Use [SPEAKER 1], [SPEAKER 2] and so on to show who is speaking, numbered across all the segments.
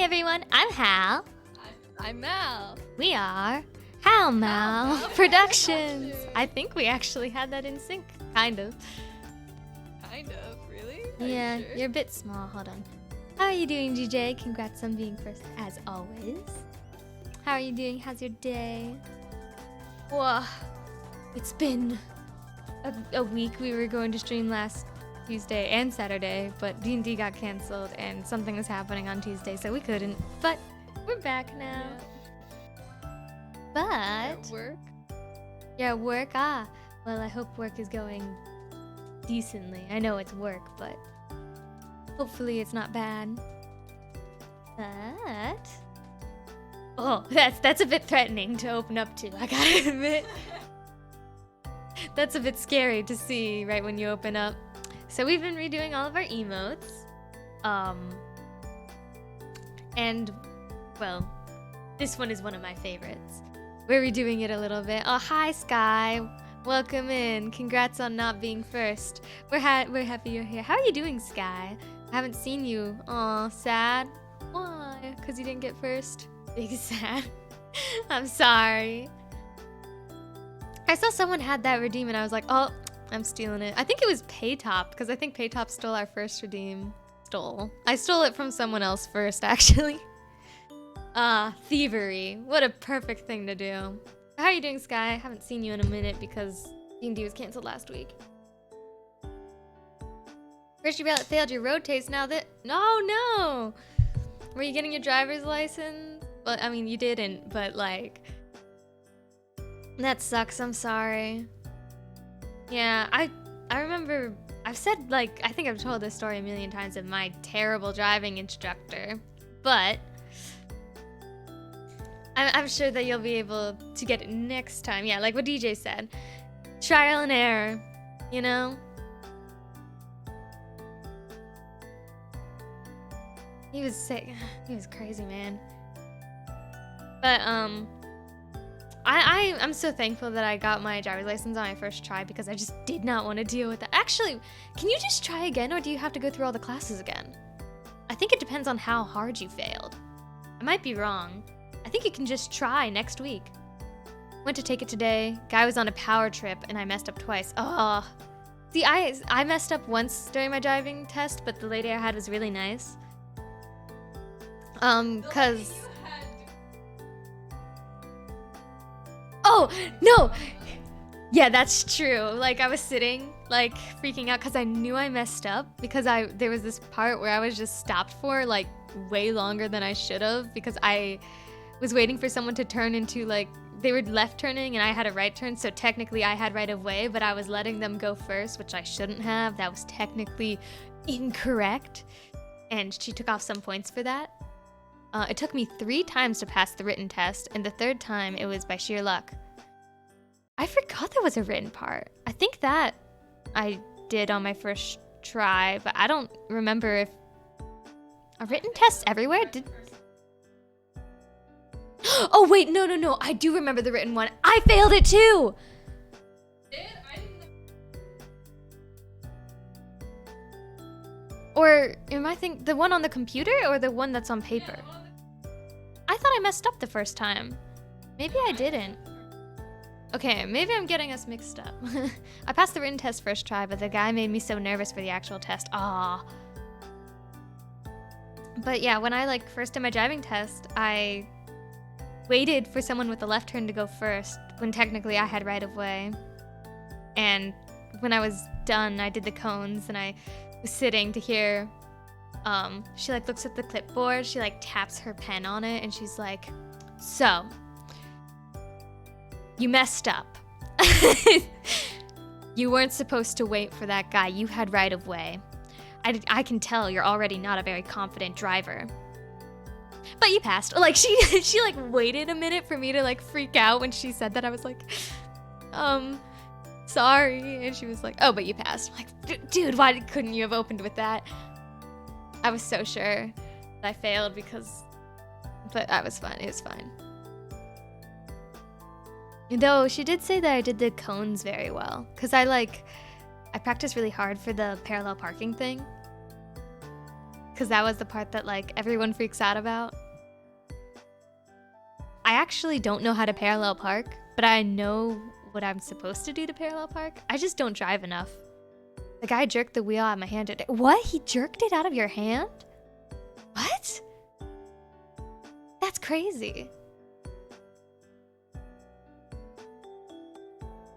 [SPEAKER 1] everyone, I'm Hal.
[SPEAKER 2] I'm Mal.
[SPEAKER 1] We are Hal Mal
[SPEAKER 2] Mal
[SPEAKER 1] Productions.
[SPEAKER 2] Productions.
[SPEAKER 1] I think we actually had that in sync, kind of.
[SPEAKER 2] Kind of, really?
[SPEAKER 1] Yeah,
[SPEAKER 2] you sure?
[SPEAKER 1] you're a bit small. Hold on. How are you doing, GJ? Congrats on being first, as always. How are you doing? How's your day? Whoa, it's been a week. We were going to stream last Tuesday and Saturday, but D&D got canceled and something was happening on Tuesday, so we couldn't. But we're back now. But
[SPEAKER 2] At work?
[SPEAKER 1] yeah, work. Well, I hope work is going decently. I know it's work, but hopefully it's not bad. But oh, that's a bit threatening to open up to. I gotta admit, that's a bit scary to see right when you open up. So we've been redoing all of our emotes, and well, this one is one of my favorites. We're redoing it a little bit. Oh, hi Sky, welcome in. Congrats on not being first. We're happy you're here. How are you doing, Sky? I haven't seen you. Aw, sad. Why? Because you didn't get first? Big sad. I'm sorry. I saw someone had that redeem and I was like, oh, I'm stealing it. I think it was Paytop, because I think Paytop stole our first redeem. I stole it from someone else first, actually. Thievery. What a perfect thing to do. How are you doing, Sky? I haven't seen you in a minute because D&D was canceled last week. First you failed your road taste, now that... No! Were you getting your driver's license? Well, I mean, you didn't, but like... That sucks, I'm sorry. Yeah, I remember... I've said, like, I think I've told this story a million times of my terrible driving instructor, but... I'm sure that you'll be able to get it next time. Yeah, like what DJ said. Trial and error, you know? He was sick. He was crazy, man. But, I'm so thankful that I got my driver's license on my first try because I just did not want to deal with that. Actually, can you just try again or do you have to go through all the classes again? I think it depends on how hard you failed. I might be wrong. I think you can just try next week. Went to take it today. Guy was on a power trip and I messed up twice. Oh. See, I messed up once during my driving test, but the lady I had was really nice. Cause... Oh, no! Yeah, that's true. Like, I was sitting, like, freaking out because I knew I messed up because there was this part where I was just stopped for, like, way longer than I should have because I was waiting for someone to turn into, like, they were left turning and I had a right turn, so technically I had right of way, but I was letting them go first, which I shouldn't have. That was technically incorrect, and she took off some points for that. It took me 3 times to pass the written test, and the 3rd time it was by sheer luck. I forgot there was a written part. I think that I did on my first try, but I don't remember if a written test everywhere did. Oh wait, no, I do remember the written one. I failed it too! Or am I thinking the one on the computer or the one that's on paper? I thought I messed up the first time. Maybe I didn't. Okay, maybe I'm getting us mixed up. I passed the written test first try, but the guy made me so nervous for the actual test. Ah. But yeah, when I first did my driving test, I waited for someone with the left turn to go first when technically I had right of way. And when I was done, I did the cones and I was sitting to hear, she looks at the clipboard, she taps her pen on it and she's like, so, you messed up. You weren't supposed to wait for that guy, you had right of way. I can tell you're already not a very confident driver. But you passed. She waited a minute for me to freak out when she said that. I was like, sorry. And she was like, oh, but you passed. I'm like, dude, why couldn't you have opened with that? I was so sure that I failed but that was fun. It was fine. Though she did say that I did the cones very well. Because I practiced really hard for the parallel parking thing. because that was the part that like everyone freaks out about. I actually don't know how to parallel park, but I know what I'm supposed to do to parallel park. I just don't drive enough. The guy jerked the wheel out of my hand today. What? He jerked it out of your hand? What? That's crazy.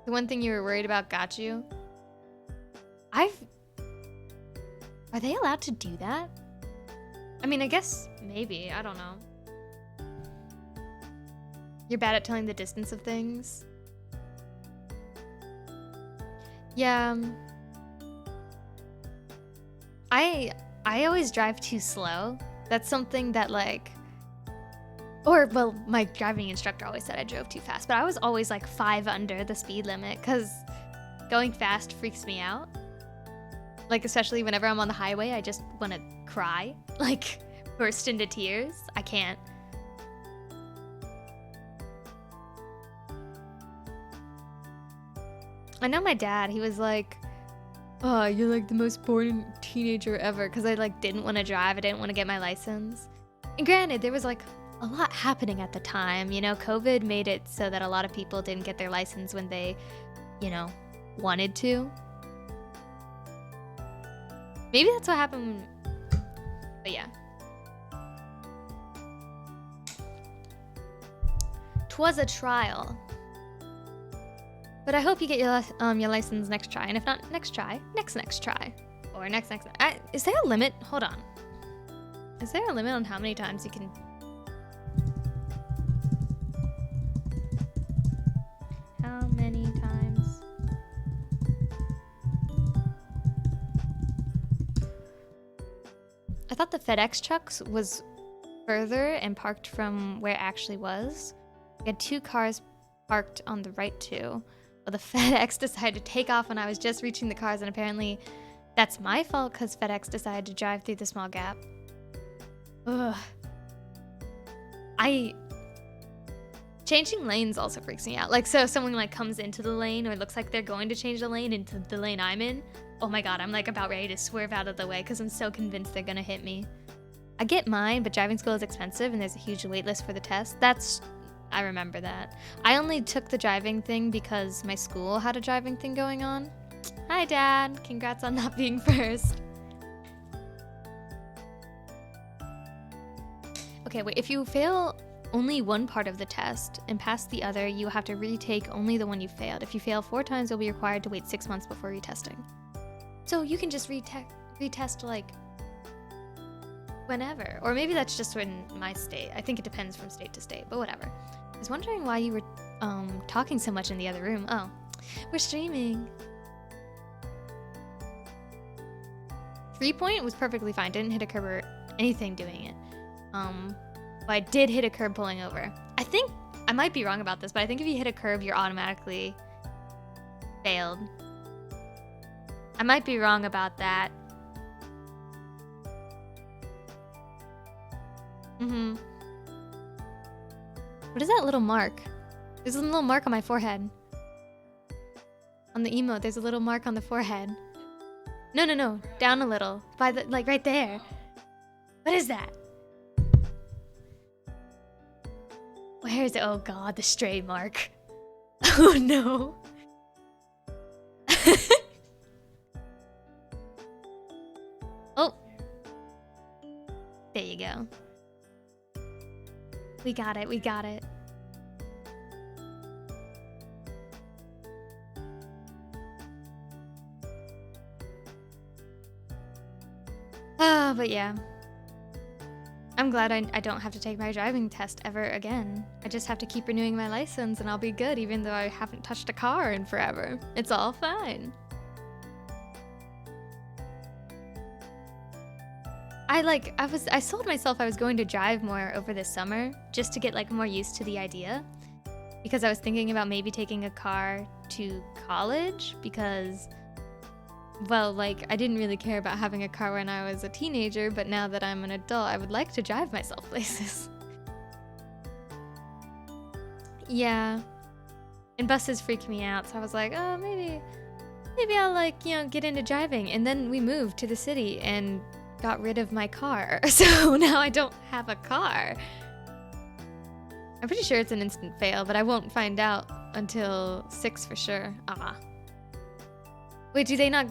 [SPEAKER 1] The one thing you were worried about got you? Are they allowed to do that? I mean, I guess maybe. I don't know. You're bad at telling the distance of things. Yeah. I always drive too slow. That's something that like, or well, my driving instructor always said I drove too fast, but I was always like 5 under the speed limit because going fast freaks me out. Like, especially whenever I'm on the highway, I just want to cry, like burst into tears. I can't. I know my dad, he was like, oh, you're like the most boring teenager ever, because I like didn't want to drive. I didn't want to get my license. And granted, there was like a lot happening at the time. You know, COVID made it so that a lot of people didn't get their license when they, you know, wanted to. Maybe that's what happened. But yeah. 'Twas a trial. But I hope you get your license next try, and if not next try, next try, or next. Is there a limit? Hold on. Is there a limit on how many times you can? How many times? I thought the FedEx trucks was further and parked from where it actually was. We had 2 cars parked on the right too. Well, the FedEx decided to take off when I was just reaching the cars, and apparently that's my fault because FedEx decided to drive through the small gap. Ugh. Changing lanes also freaks me out. Like, so if someone like comes into the lane or it looks like they're going to change the lane into the lane I'm in, oh my god, I'm like about ready to swerve out of the way because I'm so convinced they're gonna hit me. I get mine, but driving school is expensive and there's a huge wait list for the test. I remember that. I only took the driving thing because my school had a driving thing going on. Hi, Dad. Congrats on not being first. Okay, wait. If you fail only one part of the test and pass the other, you have to retake only the one you failed. If you fail 4 times, you'll be required to wait 6 months before retesting. So you can just retest like whenever. Or maybe that's just in my state. I think it depends from state to state, but whatever. I was wondering why you were talking so much in the other room. Oh, we're streaming. 3-point was perfectly fine. Didn't hit a curb or anything doing it. But I did hit a curb pulling over. I think, I might be wrong about this, but I think if you hit a curb, you're automatically failed. I might be wrong about that. What is that little mark? There's a little mark on my forehead. On the emote, there's a little mark on the forehead. No. Down a little. By the, like, right there. What is that? Where is it? Oh god, the stray mark. Oh no. Oh. There you go. We got it. But yeah. I'm glad I don't have to take my driving test ever again. I just have to keep renewing my license and I'll be good even though I haven't touched a car in forever. It's all fine. I sold myself I was going to drive more over this summer just to get like more used to the idea, because I was thinking about maybe taking a car to college because, well, like I didn't really care about having a car when I was a teenager, but now that I'm an adult, I would like to drive myself places. Yeah. And buses freak me out, so I was like, oh, maybe I'll like, you know, get into driving. And then we moved to the city and got rid of my car. So now I don't have a car. I'm pretty sure it's an instant fail, but I won't find out until 6 for sure. Ah. Wait, do they not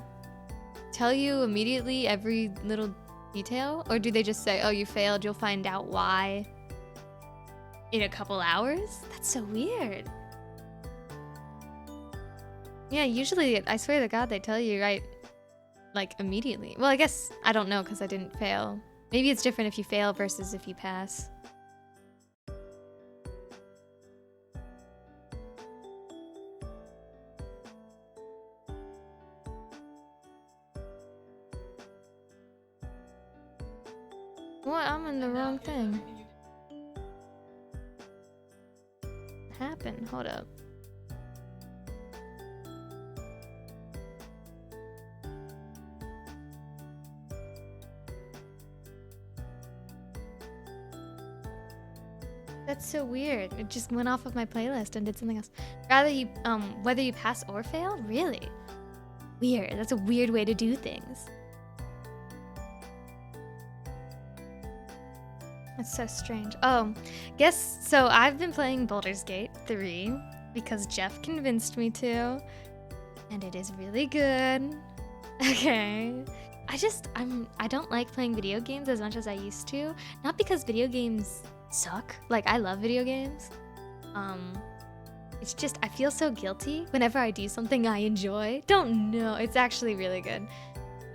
[SPEAKER 1] tell you immediately every little detail? Or do they just say, oh, you failed, you'll find out why in a couple hours? That's so weird. Yeah, usually, I swear to God, they tell you, right, like, immediately. Well, I guess, I don't know, because I didn't fail. Maybe it's different if you fail versus if you pass. What? I'm in the wrong thing. What happened? Hold up. That's so weird. It just went off of my playlist and did something else. Rather you, whether you pass or fail? Really? Weird. That's a weird way to do things. That's so strange. Oh, guess, so I've been playing Baldur's Gate 3 because Jeff convinced me to, and it is really good. Okay. I don't like playing video games as much as I used to. Not because video games suck. Like, I love video games. It's just, I feel so guilty whenever I do something I enjoy. Don't know. It's actually really good.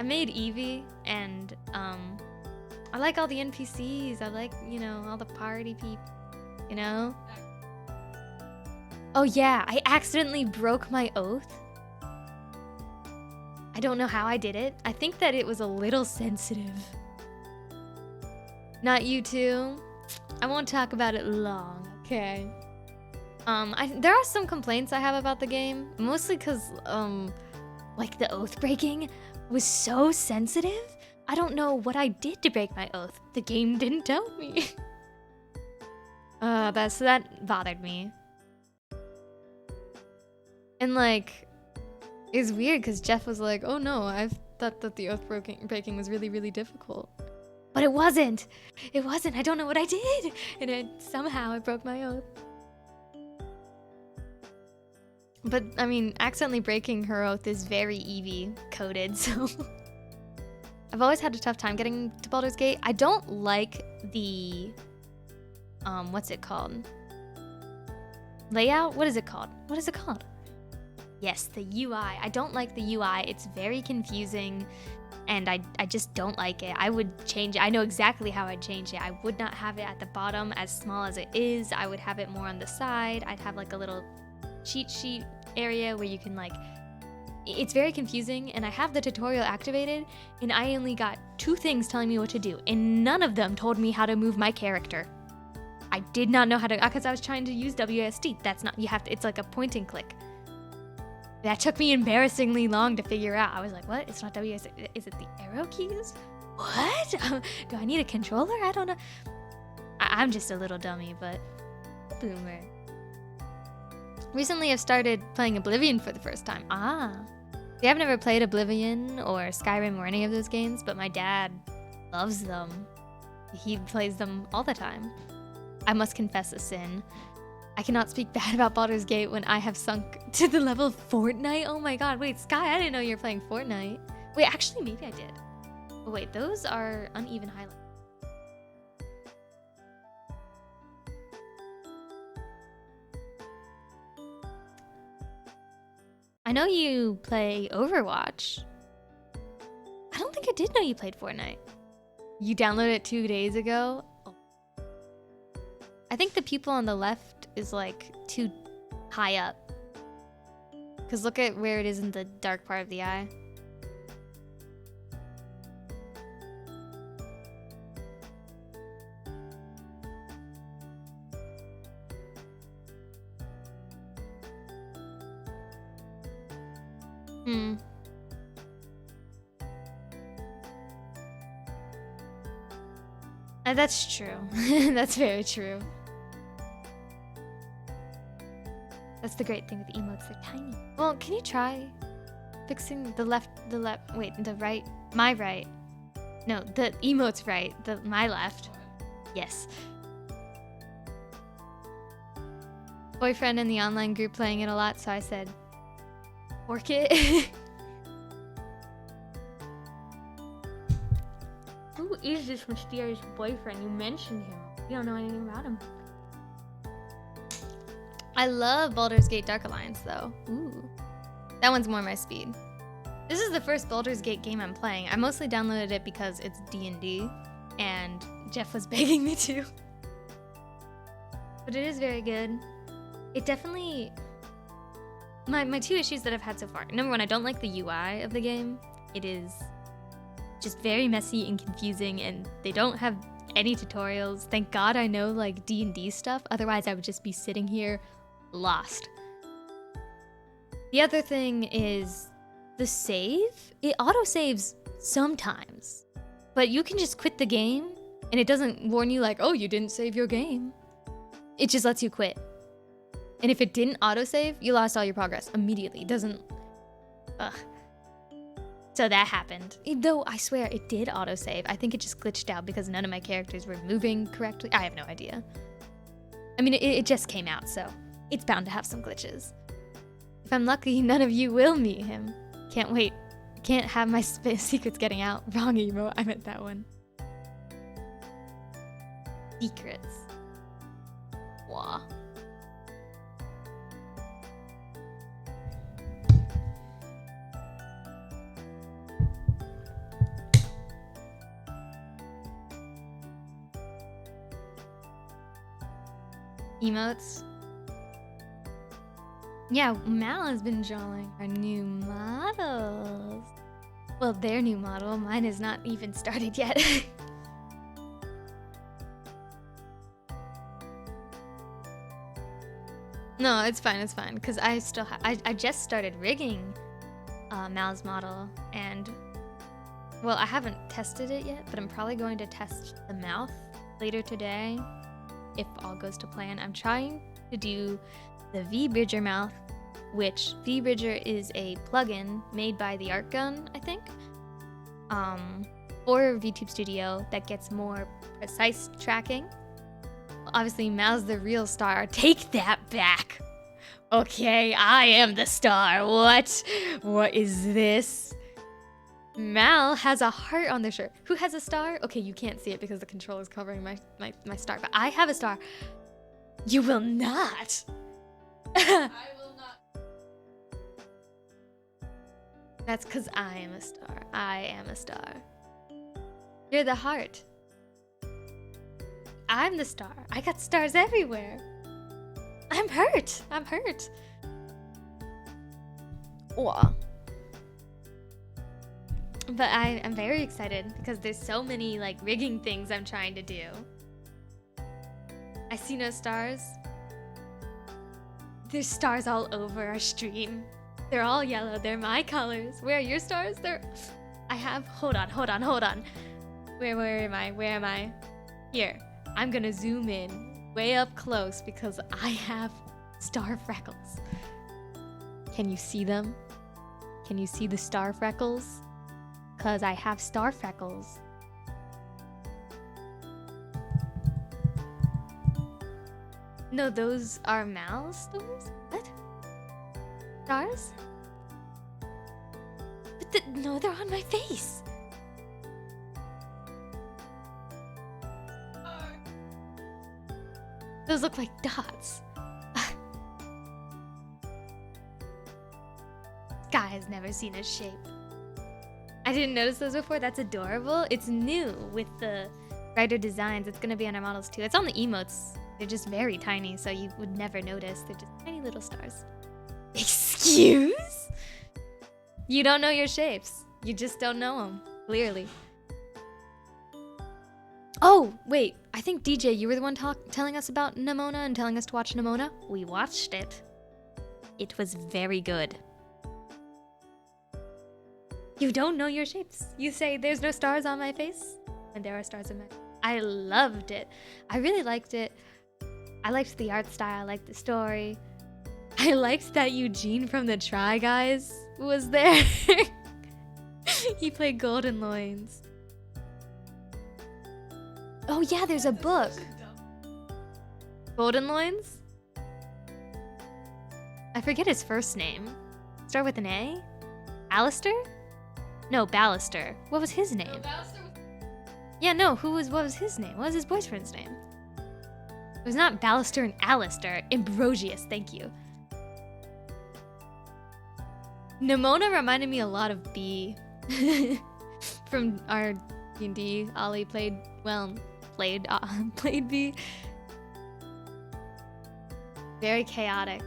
[SPEAKER 1] I made Eevee, and, I like all the NPCs. I like, you know, all the party people, you know? Oh yeah, I accidentally broke my oath. I don't know how I did it. I think that it was a little sensitive. Not you too? I won't talk about it long, okay? There are some complaints I have about the game, mostly because, like the oath breaking was so sensitive. I don't know what I did to break my oath. The game didn't tell me. That bothered me. And like, it was weird because Jeff was like, oh no, I thought that the oath breaking was really, really difficult. But it wasn't. It wasn't. I don't know what I did. And somehow I broke my oath. But, I mean, accidentally breaking her oath is very Eevee coded, so... I've always had a tough time getting to Baldur's Gate. I don't like the... what's it called? Layout? What is it called? What is it called? Yes, the UI. I don't like the UI. It's very confusing, and I just don't like it. I would change it. I know exactly how I'd change it. I would not have it at the bottom as small as it is. I would have it more on the side. I'd have like a little cheat sheet area where you can like... It's very confusing, and I have the tutorial activated, and I only got 2 things telling me what to do, and none of them told me how to move my character. I did not know how to, because I was trying to use WSD. That's not, you have to, it's like a point and click. That took me embarrassingly long to figure out. I was like, what? It's not WSD, is it the arrow keys? What? Do I need a controller? I don't know. I'm just a little dummy, but boomer. Recently I've started playing Oblivion for the first time. See, I've never played Oblivion or Skyrim or any of those games, but my dad loves them. He plays them all the time. I must confess a sin. I cannot speak bad about Baldur's Gate when I have sunk to the level of Fortnite. Oh my god, wait, Sky, I didn't know you were playing Fortnite. Wait, actually, maybe I did. Oh wait, those are uneven highlights. I know you play Overwatch. I don't think I did know you played Fortnite. You downloaded it 2 days ago? Oh. I think the people on the left is like too high up. Because look at where it is in the dark part of the eye. That's true. That's very true. That's the great thing with emotes, they're tiny. Well, can you try fixing the right, my right? No, the emote's right. My left. Yes. Boyfriend in the online group playing it a lot, so I said, work it. Who is this mysterious boyfriend? You mentioned him. You don't know anything about him. I love Baldur's Gate Dark Alliance, though. Ooh. That one's more my speed. This is the first Baldur's Gate game I'm playing. I mostly downloaded it because it's D&D, and Jeff was begging me to. But it is very good. It definitely... My two issues that I've had so far. Number one, I don't like the UI of the game. It is just very messy and confusing, and they don't have any tutorials. Thank God I know like D&D stuff. Otherwise, I would just be sitting here lost. The other thing is the save. It auto-saves sometimes, but you can just quit the game and it doesn't warn you like, oh, you didn't save your game. It just lets you quit. And if it didn't autosave, you lost all your progress immediately. It doesn't... Ugh. So that happened. Though, I swear, it did autosave. I think it just glitched out because none of my characters were moving correctly. I have no idea. I mean, it just came out, so it's bound to have some glitches. If I'm lucky, none of you will meet him. Can't wait. Can't have my secrets getting out. Wrong emote. I meant that one. Secrets. Wah. Emotes. Yeah, Mal has been drawing our new models. Well, their new model. Mine is not even started yet. No, it's fine, because I still have... I just started rigging Mal's model, and... Well, I haven't tested it yet, but I'm probably going to test the mouth later today, if all goes to plan. I'm trying to do the V-Bridger mouth, which V-Bridger is a plugin made by the Art Gun, I think, for VTube Studio that gets more precise tracking. Obviously, Mal's the real star. Take that back. Okay, I am the star. What? What is this? Mal has a heart on their shirt. Who has a star? Okay, you can't see it because the controller is covering my star, but I have a star. You will not.
[SPEAKER 2] I will not.
[SPEAKER 1] That's because I am a star. I am a star. You're the heart. I'm the star. I got stars everywhere. I'm hurt. I'm hurt. Wah. But I'm very excited because there's so many like rigging things I'm trying to do. I see no stars. There's stars all over our stream. They're all yellow. They're my colors. Where are your stars? I have... Hold on. Where am I? Here. I'm gonna zoom in way up close because I have star freckles. Can you see them? Can you see the star freckles? Because I have star freckles. No, those are Mal's stars? What? Stars? But no, they're on my face. Those look like dots. Guy has never seen a shape. I didn't notice those before. That's adorable. It's new with the writer designs. It's gonna be on our models too. It's on the emotes. They're just very tiny, so you would never notice. They're just tiny little stars. Excuse? You don't know your shapes. You just don't know them, clearly. Oh, wait. I think DJ, you were the one telling us about Nimona and telling us to watch Nimona. We watched it. It was very good. You don't know your shapes. You say there's no stars on my face, and there are stars in my face. I loved it. I really liked it. I liked the art style. I liked the story. I liked that Eugene from the Try Guys was there. He played Golden Loins. Oh yeah, there's a book. Golden Loins? I forget his first name. Start with an A? Alistair? No, Ballister. What was his name? Yeah, no, what was his name? What was his boyfriend's name? It was not Ballister and Alistair. Ambrosius, thank you. Nimona reminded me a lot of B. From our D&D. Ollie played B. Very chaotic.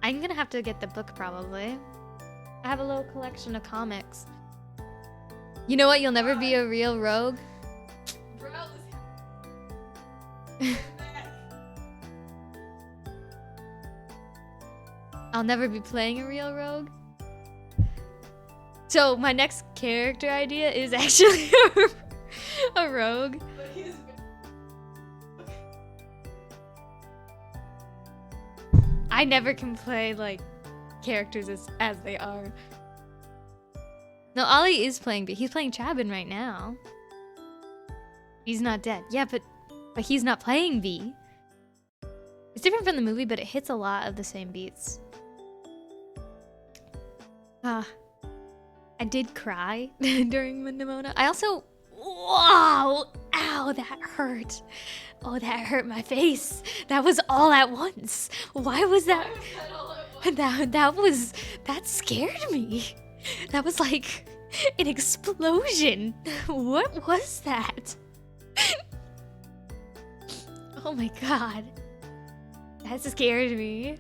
[SPEAKER 1] I'm gonna have to get the book probably. I have a little collection of comics. You know what? You'll never be a real rogue. I'll never be playing a real rogue. So my next character idea is actually a rogue. I never can play like characters as they are. No, Ollie is playing B. He's playing Chabin right now. He's not dead. Yeah, but he's not playing B. It's different from the movie, but it hits a lot of the same beats. I did cry during Nimona. I also, wow, ow, that hurt. Oh, that hurt my face. That was all at once. Why was that? That scared me. That was like an explosion. What was that? Oh my god. That scared me.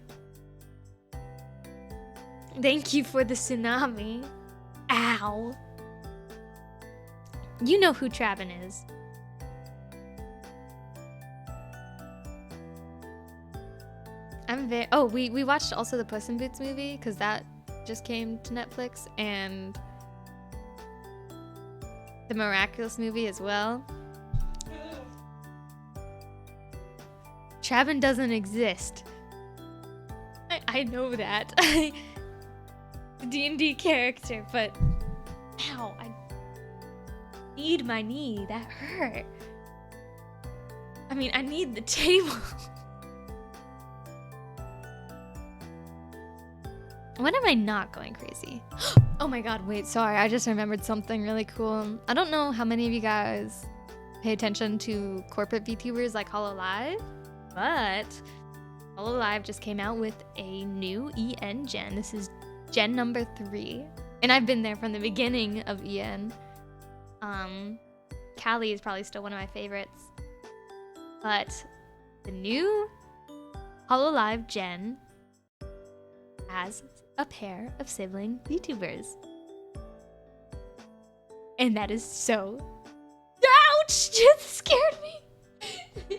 [SPEAKER 1] Thank you for the tsunami. Ow. You know who Traven is. Oh, we watched also the Puss in Boots movie because that just came to Netflix, and the Miraculous movie as well. Traven doesn't exist. I know that. D&D character, but ow, I need my knee. That hurt. I mean, I need the table. When am I not going crazy? Oh my god, wait, sorry. I just remembered something really cool. I don't know how many of you guys pay attention to corporate VTubers like Hololive, but Hololive just came out with a new EN gen. This is gen number 3. And I've been there from the beginning of EN. Callie is probably still one of my favorites. But the new Hololive gen has a pair of sibling VTubers. And that is so... Ouch! It scared me!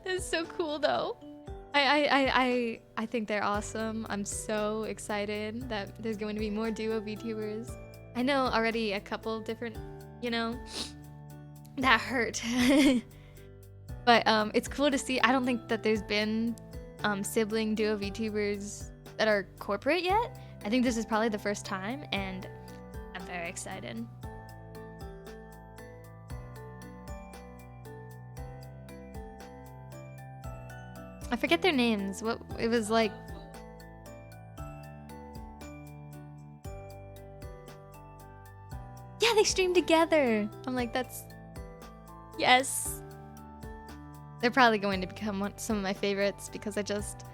[SPEAKER 1] That's so cool though. I think they're awesome. I'm so excited that there's going to be more duo VTubers. I know already a couple different, you know, that hurt. But it's cool to see. I don't think that there's been sibling duo VTubers that are corporate yet. I think this is probably the first time, and I'm very excited. I forget their names. What it was like. Yeah, they stream together. I'm like, that's yes. They're probably going to become some of my favorites because I just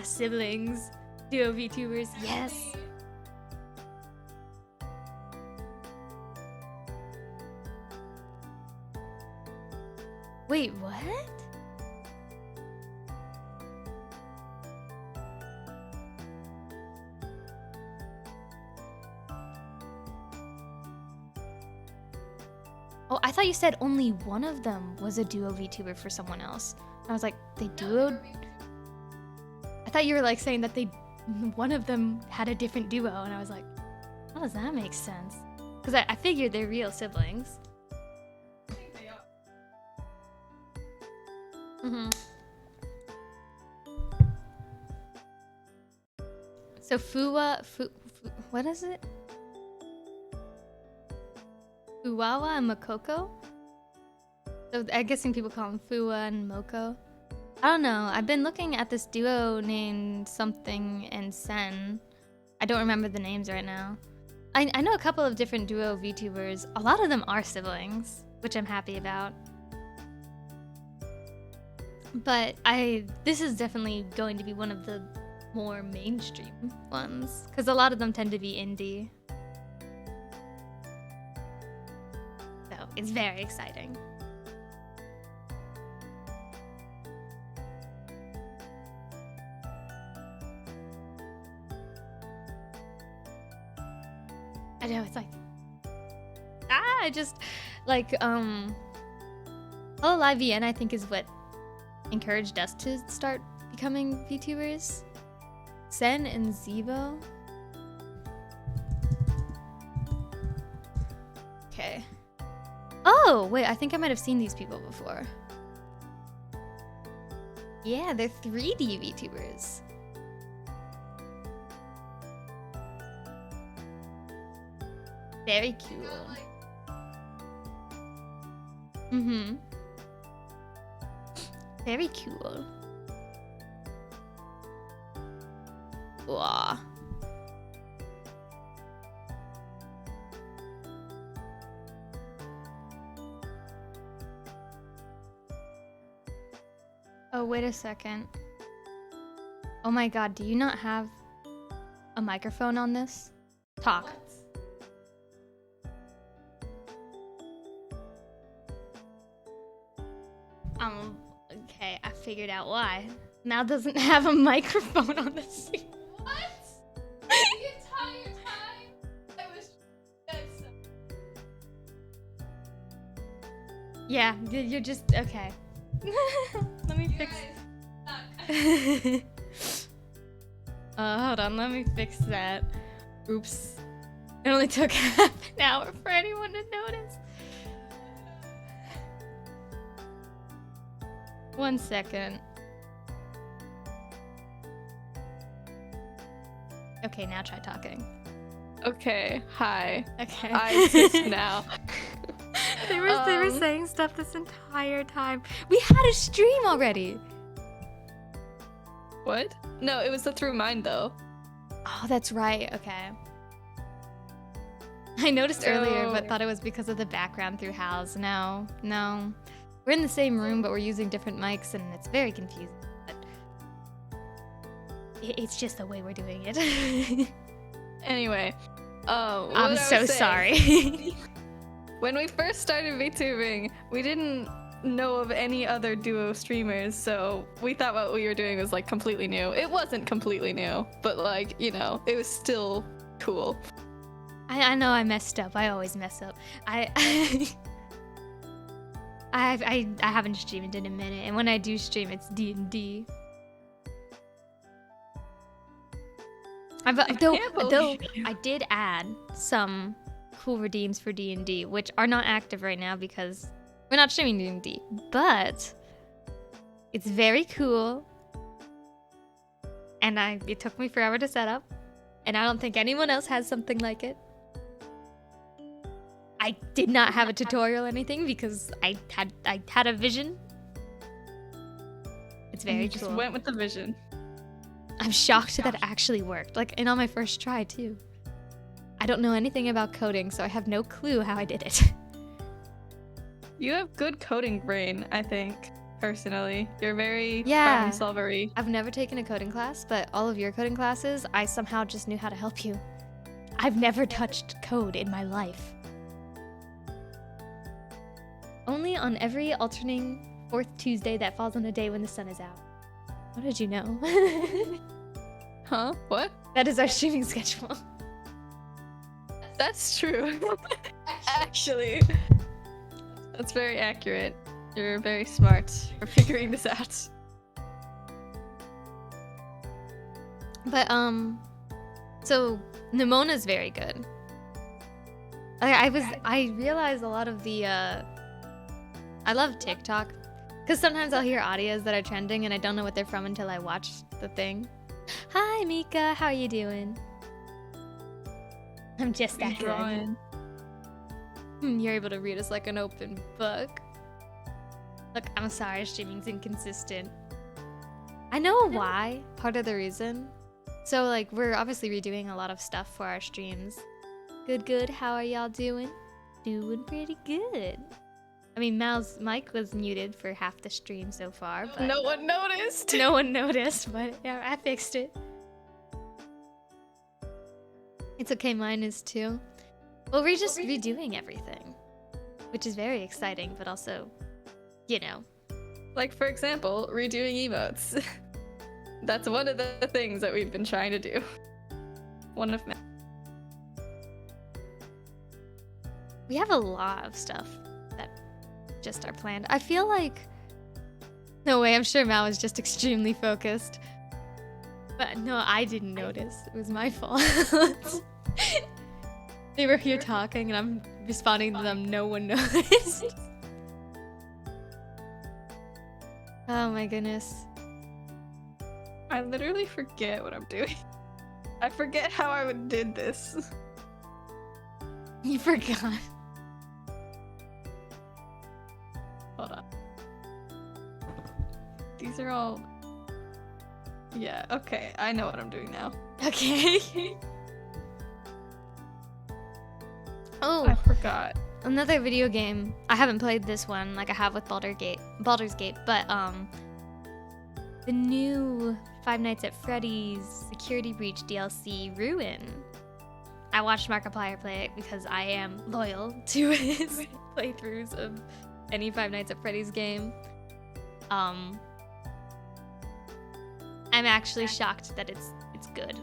[SPEAKER 1] siblings, duo VTubers. Yes. Wait, what? Oh, I thought you said only one of them was a duo VTuber for someone else. I was like, they duoed? I thought you were like saying that one of them had a different duo, and I was like, how does that make sense? Because I figured they're real siblings.
[SPEAKER 2] I think they are.
[SPEAKER 1] Mm-hmm. So what is it? Fuwawa and Makoko. So I'm guessing people call them Fuwa and Moko. I don't know. I've been looking at this duo named something and Sen. I don't remember the names right now. I know a couple of different duo VTubers. A lot of them are siblings, which I'm happy about. But this is definitely going to be one of the more mainstream ones, because a lot of them tend to be indie. So it's very exciting. I know, it's like, I just, like, Hello Live VN, I think, is what encouraged us to start becoming VTubers. Sen and Zevo. Okay. Oh, wait, I think I might have seen these people before. Yeah, they're 3D VTubers. Very cool. Mm-hmm. Very cool. Wow. Oh, wait a second. Oh my god, do you not have a microphone on this? Talk.
[SPEAKER 2] What?
[SPEAKER 1] Okay, I figured out why. Now doesn't have a microphone on the seat.
[SPEAKER 2] What? The entire time I was dead set.
[SPEAKER 1] Yeah, you're just okay. Let me
[SPEAKER 2] You
[SPEAKER 1] fix.
[SPEAKER 2] guys suck.
[SPEAKER 1] Hold on, let me fix that. Oops. It only took half an hour for anyone to notice. 1 second. Okay, now try talking.
[SPEAKER 3] Okay, hi.
[SPEAKER 1] Okay.
[SPEAKER 3] I exist now.
[SPEAKER 1] They were saying stuff this entire time. We had a stream already.
[SPEAKER 3] What? No, it was the through mine though.
[SPEAKER 1] Oh, that's right. Okay. I noticed earlier, but
[SPEAKER 3] So-
[SPEAKER 1] thought it was because of the background through Hal's. No. We're in the same room, but we're using different mics, and it's very confusing. But it's just the way we're doing it.
[SPEAKER 3] Anyway, what
[SPEAKER 1] I'm
[SPEAKER 3] I
[SPEAKER 1] so
[SPEAKER 3] was saying,
[SPEAKER 1] sorry.
[SPEAKER 3] When we first started VTubing, we didn't know of any other duo streamers, so we thought what we were doing was like completely new. It wasn't completely new, but like, you know, it was still cool.
[SPEAKER 1] I know I messed up. I always mess up. I haven't streamed in a minute, and when I do stream, it's D&D. Though I did add some cool redeems for D&D, which are not active right now because we're not streaming D&D, but it's very cool, and it took me forever to set up, and I don't think anyone else has something like it. I did not have a tutorial or anything because I had a vision. It's very
[SPEAKER 3] You
[SPEAKER 1] cool.
[SPEAKER 3] just went with the vision.
[SPEAKER 1] I'm shocked that it actually worked. Like, and on my first try too. I don't know anything about coding, so I have no clue how I did it.
[SPEAKER 3] You have good coding brain, I think, personally. You're very
[SPEAKER 1] Yeah.
[SPEAKER 3] problem solvery.
[SPEAKER 1] I've never taken a coding class, but all of your coding classes, I somehow just knew how to help you. I've never touched code in my life. Only on every alternating fourth Tuesday that falls on a day when the sun is out. How did you know?
[SPEAKER 3] Huh? What?
[SPEAKER 1] That is our streaming schedule.
[SPEAKER 3] That's true. Actually. That's very accurate. You're very smart for figuring this out.
[SPEAKER 1] But so Nimona's very good. I realized a lot of the I love TikTok because sometimes I'll hear audios that are trending and I don't know what they're from until I watch the thing. Hi Mika, how are you doing? I'm just that good. You're able to read us like an open book. Look, I'm sorry, streaming's inconsistent. I know why. Part of the reason. So, like, we're obviously redoing a lot of stuff for our streams. Good. How are y'all doing? Doing pretty good. I mean, Mal's mic was muted for half the stream so far, but
[SPEAKER 3] No one noticed.
[SPEAKER 1] no one noticed, but yeah, I fixed it. It's okay, mine is too. Well, we're just redoing everything, which is very exciting, but also, you know.
[SPEAKER 3] Like, for example, redoing emotes. That's one of the things that we've been trying to do. One of many.
[SPEAKER 1] We have a lot of stuff that just are planned. I feel like... No way, I'm sure Mal was just extremely focused. But no, I didn't notice. It was my fault. They were here talking and I'm responding to them. No one noticed. Oh my goodness.
[SPEAKER 3] I literally forget what I'm doing. I forget how I did this.
[SPEAKER 1] You forgot.
[SPEAKER 3] Hold on. These are all... Yeah, okay. I know what I'm doing now.
[SPEAKER 1] Okay. Oh,
[SPEAKER 3] I forgot.
[SPEAKER 1] another video game. I haven't played this one like I have with Baldur's Gate, but the new Five Nights at Freddy's Security Breach DLC Ruin. I watched Markiplier play it because I am loyal to his playthroughs of any Five Nights at Freddy's game. I'm actually shocked that it's good.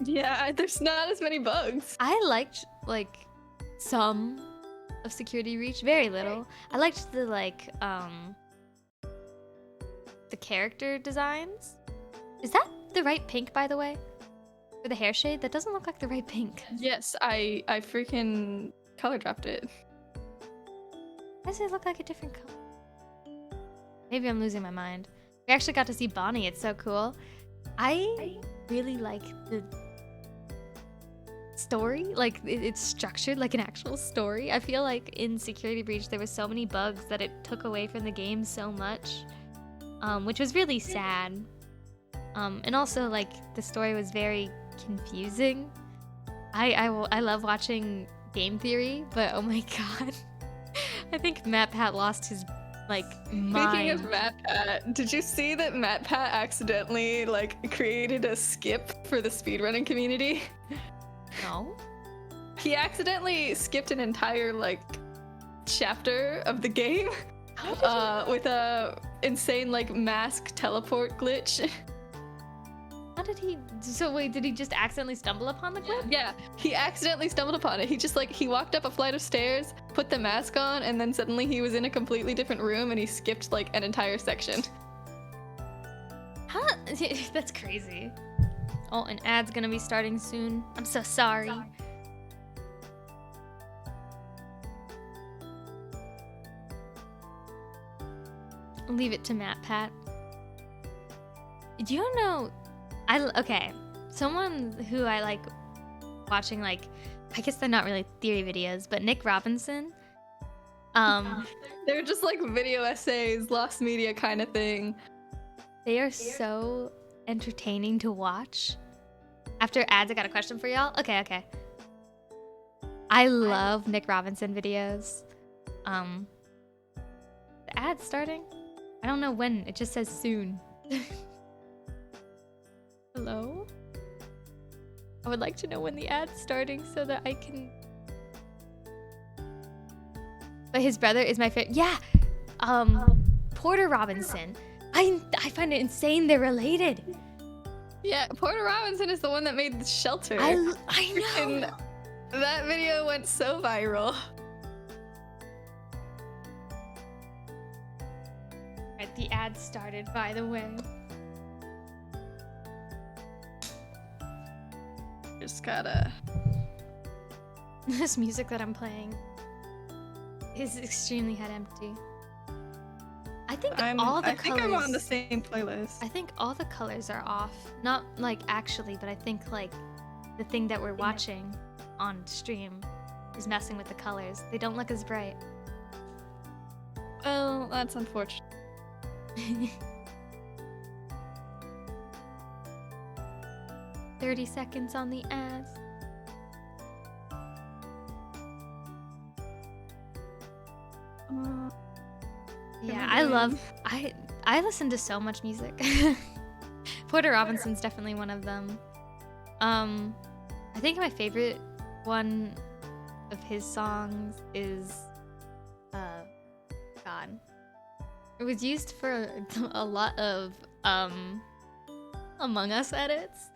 [SPEAKER 3] Yeah, there's not as many bugs.
[SPEAKER 1] I liked like some of Security Breach, very little. I liked the the character designs. Is that the right pink, by the way? For the hair shade? That doesn't look like the right pink.
[SPEAKER 3] Yes, I freaking color dropped it.
[SPEAKER 1] Why does it look like a different color? Maybe I'm losing my mind. We actually got to see Bonnie. It's so cool. I really like the story. Like, it's structured like an actual story. I feel like in Security Breach, there was so many bugs that it took away from the game so much, which was really sad. And also, like, the story was very confusing. I love watching game theory, but oh my god. I think Matt Pat lost his, like, mind.
[SPEAKER 3] Speaking of MatPat, did you see that MatPat accidentally, like, created a skip for the speedrunning community?
[SPEAKER 1] No?
[SPEAKER 3] He accidentally skipped an entire, like, chapter of the game with a insane, like, mask teleport glitch.
[SPEAKER 1] How did he... So wait, did he just accidentally stumble upon the glitch?
[SPEAKER 3] Yeah, he accidentally stumbled upon it. He just, like, he walked up a flight of stairs, put the mask on, and then suddenly he was in a completely different room and he skipped, like, an entire section.
[SPEAKER 1] Huh? That's crazy. Oh, an ad's gonna be starting soon. I'm so sorry. I'll leave it to Matt Pat. Do you know... Okay, someone who I like watching, like, I guess they're not really theory videos, but Nick Robinson.
[SPEAKER 3] They're just like video essays, lost media kind of thing.
[SPEAKER 1] They are so entertaining to watch. After ads, I got a question for y'all. Okay. I love Nick Robinson videos. The ad's starting? I don't know when, it just says soon. Hello? I would like to know when the ad's starting so that I can... But his brother is my favorite. Yeah! Porter Robinson. I find it insane they're related.
[SPEAKER 3] Yeah, Porter Robinson is the one that made the shelter.
[SPEAKER 1] I know!
[SPEAKER 3] And that video went so viral.
[SPEAKER 1] Alright, the ad started, by the way.
[SPEAKER 3] Just gotta...
[SPEAKER 1] This music that I'm playing is extremely head empty. I think all the
[SPEAKER 3] I
[SPEAKER 1] colors...
[SPEAKER 3] think I'm on the same playlist.
[SPEAKER 1] I think all the colors are off. Not, like, actually, but I think, like, the thing that we're watching on stream she's messing with the colors. They don't look as bright.
[SPEAKER 3] Well, that's unfortunate.
[SPEAKER 1] 30 seconds on the ads. Yeah, I love I listen to so much music. Porter Robinson's definitely one of them. I think my favorite one of his songs is God. It was used for a lot of Among Us edits.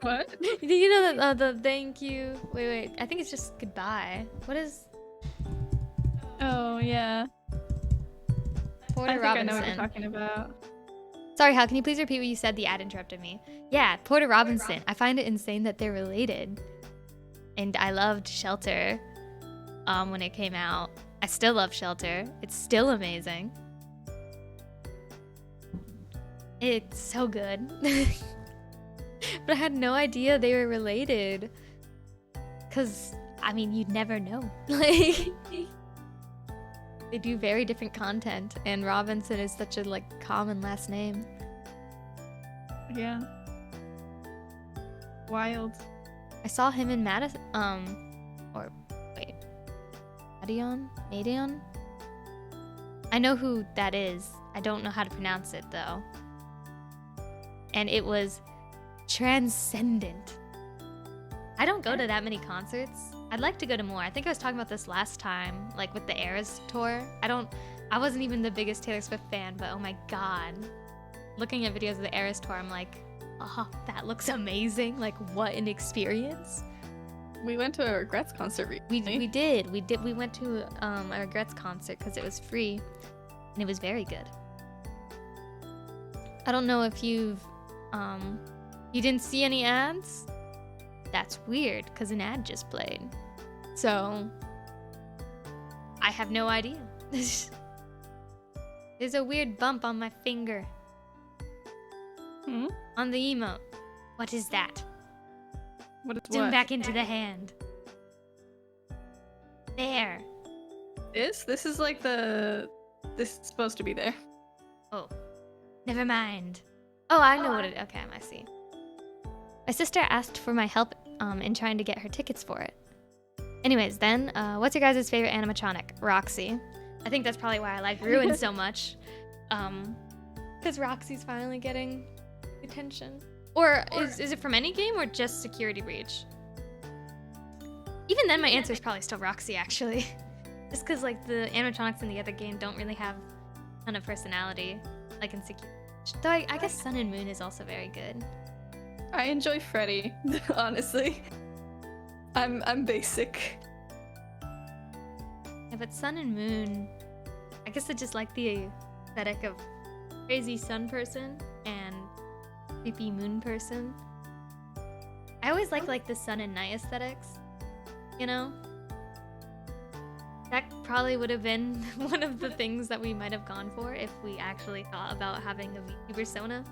[SPEAKER 3] What?
[SPEAKER 1] Do you know that the thank you? Wait. I think it's just goodbye. What is
[SPEAKER 3] Oh yeah.
[SPEAKER 1] Porter
[SPEAKER 3] I think
[SPEAKER 1] Robinson?
[SPEAKER 3] I know what you're talking about.
[SPEAKER 1] Sorry, Hal, can you please repeat what you said? The ad interrupted me. Yeah, Porter Robinson. I find it insane that they're related. And I loved Shelter when it came out. I still love Shelter. It's still amazing. It's so good. But I had no idea they were related. Because, I mean, you'd never know. Like, they do very different content, and Robinson is such a like common last name.
[SPEAKER 3] Yeah. Wild.
[SPEAKER 1] I saw him in Madison. Or wait, Madion. I know who that is. I don't know how to pronounce it though. And it was transcendent. I don't go to that many concerts. I'd like to go to more. I think I was talking about this last time, like with the Eras tour. I wasn't even the biggest Taylor Swift fan, but oh my god. Looking at videos of the Eras tour, I'm like, oh, that looks amazing. Like, what an experience.
[SPEAKER 3] We went to a Regrets concert recently.
[SPEAKER 1] We did. We went to a Regrets concert because it was free, and it was very good. I don't know if you didn't see any ads? That's weird, because an ad just played. So, I have no idea. There's a weird bump on my finger.
[SPEAKER 3] Hmm?
[SPEAKER 1] On the emote. What is that?
[SPEAKER 3] What is
[SPEAKER 1] Zoom
[SPEAKER 3] what?
[SPEAKER 1] back into the hand. There.
[SPEAKER 3] This is like the... This is supposed to be there.
[SPEAKER 1] Oh. Never mind. Oh, I know what it... Okay, I see. My sister asked for my help in trying to get her tickets for it. Anyways, then, what's your guys' favorite animatronic? Roxy. I think that's probably why I like Ruin so much. Because Roxy's finally getting attention. Or is it from any game or just Security Breach? Even then, my answer is probably still Roxy, actually. Just because, like, the animatronics in the other game don't really have a ton of personality, like in Security Breach. Though I guess Sun and Moon is also very good.
[SPEAKER 3] I enjoy Freddy, honestly. I'm basic.
[SPEAKER 1] Yeah, but Sun and Moon, I guess I just like the aesthetic of crazy sun person and creepy moon person. I always like the sun and night aesthetics, you know? That probably would have been one of the things that we might have gone for if we actually thought about having a VTuber persona.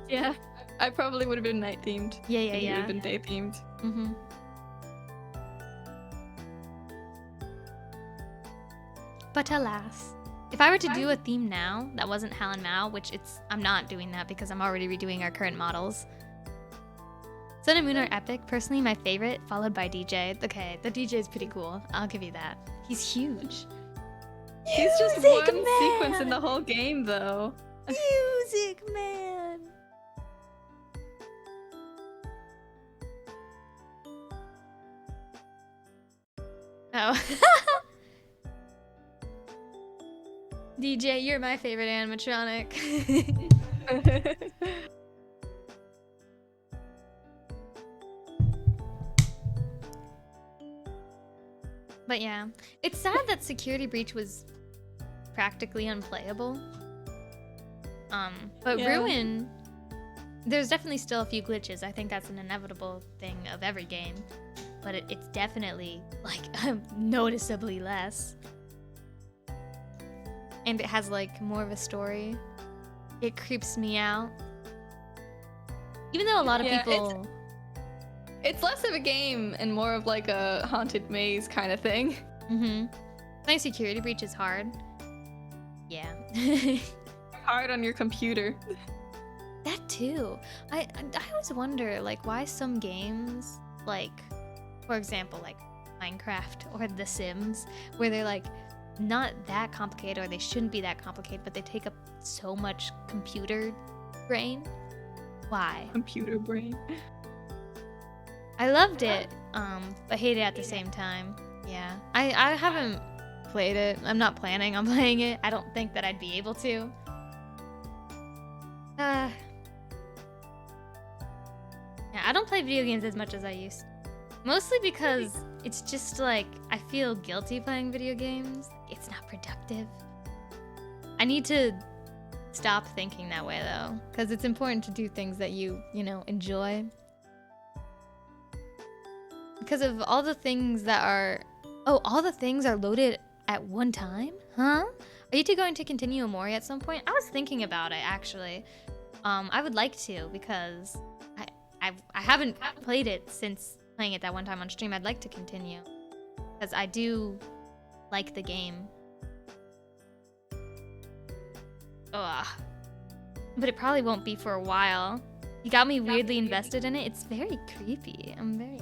[SPEAKER 3] Yeah. I probably would have been night themed.
[SPEAKER 1] Yeah.
[SPEAKER 3] You would have been day themed.
[SPEAKER 1] Mm-hmm. But alas, if I were to do a theme now that wasn't Hal and Mao, which I'm not doing that because I'm already redoing our current models. Sun and Moon are epic. Personally, my favorite, followed by DJ. Okay, the DJ is pretty cool. I'll give you that. He's huge.
[SPEAKER 3] He's just
[SPEAKER 1] Music
[SPEAKER 3] one sequence in the whole game, though.
[SPEAKER 1] Music man. Oh. DJ, you're my favorite animatronic. But yeah, it's sad that Security Breach was practically unplayable. But
[SPEAKER 3] Yeah.
[SPEAKER 1] Ruin, there's definitely still a few glitches. I think that's an inevitable thing of every game. But it's definitely, like, noticeably less. And it has, like, more of a story. It creeps me out. Even though a lot of
[SPEAKER 3] Yeah,
[SPEAKER 1] people...
[SPEAKER 3] It's less of a game and more of like a haunted maze kind of thing.
[SPEAKER 1] Mm-hmm. Playing Security Breach is hard. Yeah.
[SPEAKER 3] Hard on your computer.
[SPEAKER 1] That too. I always wonder like why some games like, for example, like Minecraft or The Sims, where they're like not that complicated or they shouldn't be that complicated, but they take up so much computer brain. Why?
[SPEAKER 3] Computer brain.
[SPEAKER 1] I loved it, but hated it at the same time. Yeah. I haven't played it. I'm not planning on playing it. I don't think that I'd be able to. Yeah, I don't play video games as much as I used to. Mostly because it's just like, I feel guilty playing video games. It's not productive. I need to stop thinking that way though, because it's important to do things that you know, enjoy. Because of all the things that are... Oh, all the things are loaded at one time? Huh? Are you two going to continue Omori at some point? I was thinking about it, actually. I would like to, because I haven't played it since playing it that one time on stream. I'd like to continue, because I do like the game. Ugh. But it probably won't be for a while. You got me weirdly invested in it. It's very creepy. I'm very...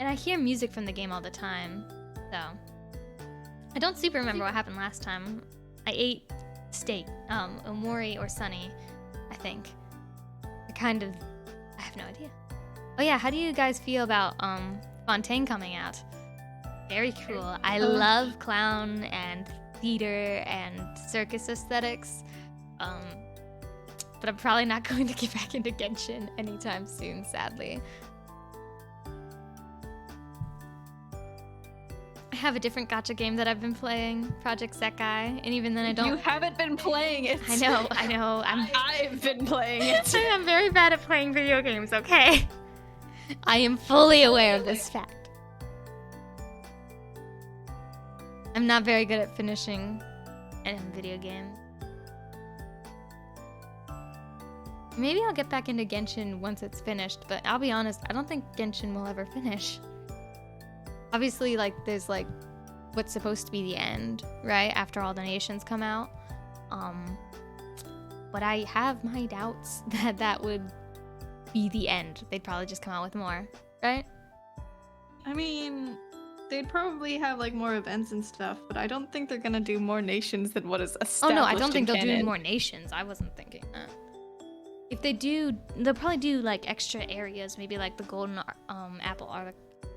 [SPEAKER 1] And I hear music from the game all the time, so... I don't super remember what happened last time. I ate steak, Omori or Sunny, I think. I have no idea. Oh yeah, how do you guys feel about Fontaine coming out? Very cool. I love clown and theater and circus aesthetics. But I'm probably not going to get back into Genshin anytime soon, sadly. I have a different gacha game that I've been playing, Project Sekai, and even then I don't...
[SPEAKER 3] You haven't been playing it.
[SPEAKER 1] I know.
[SPEAKER 3] I've been playing it.
[SPEAKER 1] I'm very bad at playing video games, okay? I am fully aware of this fact. I'm not very good at finishing a video game. Maybe I'll get back into Genshin once it's finished, but I'll be honest, I don't think Genshin will ever finish. Obviously, like, there's, like, what's supposed to be the end, right? After all the nations come out. But I have my doubts that that would be the end. They'd probably just come out with more, right?
[SPEAKER 3] I mean, they'd probably have, like, more events and stuff, but I don't think they're gonna do more nations than what is established.
[SPEAKER 1] Oh, no, I don't think they'll
[SPEAKER 3] canon.
[SPEAKER 1] do more nations. I wasn't thinking that. If they do, they'll probably do, like, extra areas, maybe, like, the Golden Apple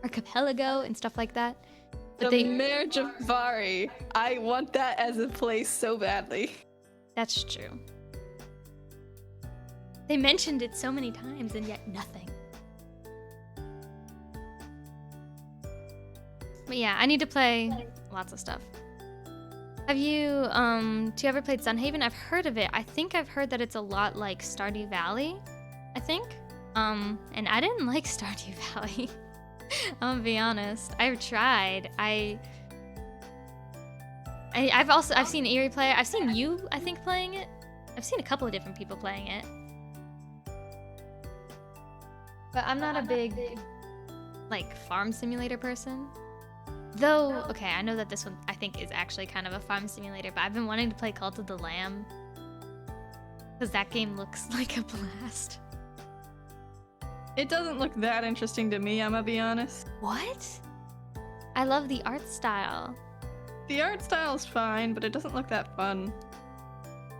[SPEAKER 1] Archipelago and stuff like that. But
[SPEAKER 3] the Mare Javari. I want that as a place so badly.
[SPEAKER 1] That's true. They mentioned it so many times and yet nothing. But yeah, I need to play lots of stuff. Have you, do you ever played Sunhaven? I've heard of it. I think I've heard that it's a lot like Stardew Valley, I think. And I didn't like Stardew Valley. I'm gonna be honest. I've tried. I've seen Eerie play it. I've seen you, I think, playing it. I've seen a couple of different people playing it. But I'm not a big, like, farm simulator person. Though, okay, I know that this one, I think, is actually kind of a farm simulator, but I've been wanting to play Cult of the Lamb. Because that game looks like a blast.
[SPEAKER 3] It doesn't look that interesting to me, I'm gonna be honest.
[SPEAKER 1] What? I love the art style.
[SPEAKER 3] The art style's fine, but it doesn't look that fun.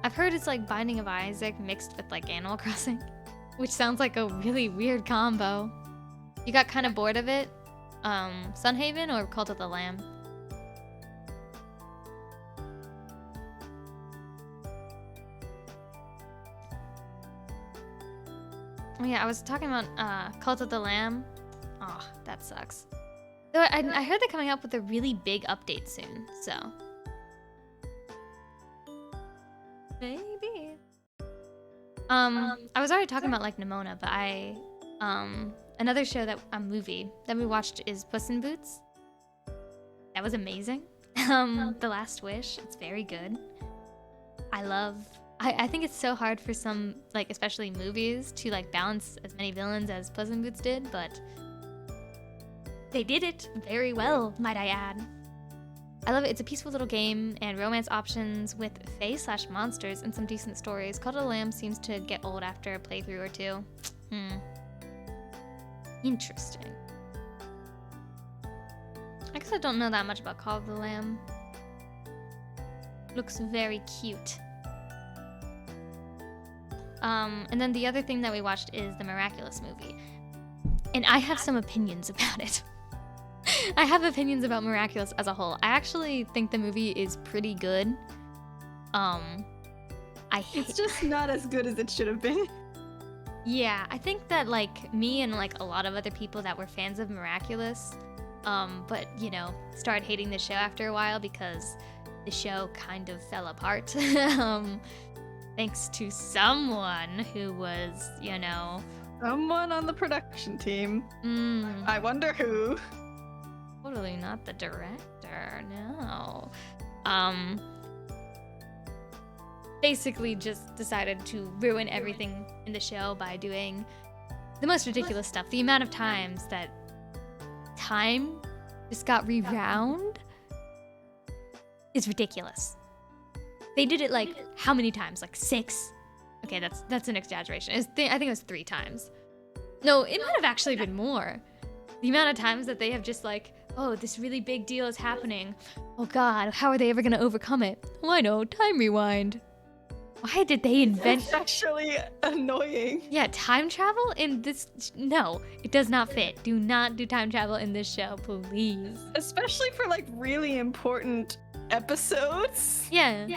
[SPEAKER 1] I've heard it's like Binding of Isaac mixed with like Animal Crossing, which sounds like a really weird combo. You got kind of bored of it? Sunhaven or Cult of the Lamb? Oh yeah, I was talking about Cult of the Lamb. Oh, that sucks. Though I heard they're coming up with a really big update soon, so maybe. I was already talking about like Nimona, but another show a movie that we watched is Puss in Boots. That was amazing. The Last Wish. It's very good. I love I think it's so hard for some, like, especially movies, to, like, balance as many villains as Puss in Boots did, but they did it very well, might I add. I love it. It's a peaceful little game and romance options with fae/monsters and some decent stories. Call of the Lamb seems to get old after a playthrough or two. Interesting. I guess I don't know that much about Call of the Lamb. Looks very cute. And then the other thing that we watched is the Miraculous movie. And I have some opinions about it. I have opinions about Miraculous as a whole. I actually think the movie is pretty good.
[SPEAKER 3] It's just not as good as it should have been.
[SPEAKER 1] Yeah, I think that, like, me and, like, a lot of other people that were fans of Miraculous, but, you know, started hating the show after a while because the show kind of fell apart. Thanks to someone who was, you know...
[SPEAKER 3] Someone on the production team. I wonder who.
[SPEAKER 1] Totally not the director, no. Basically just decided to ruin everything in the show by doing the most ridiculous stuff. The amount of times that time just got rewound is ridiculous. They did it, like, how many times? Like 6? Okay, that's an exaggeration. I think it was 3 times. No, it might have actually been more. The amount of times that they have just, like, oh, this really big deal is happening. Oh god, how are they ever gonna overcome it? Oh, I know, time rewind. Why did they invent...
[SPEAKER 3] It's actually annoying.
[SPEAKER 1] Yeah, time travel in this... No, it does not fit. Do not do time travel in this show, please.
[SPEAKER 3] Especially for, like, really important episodes.
[SPEAKER 1] Yeah.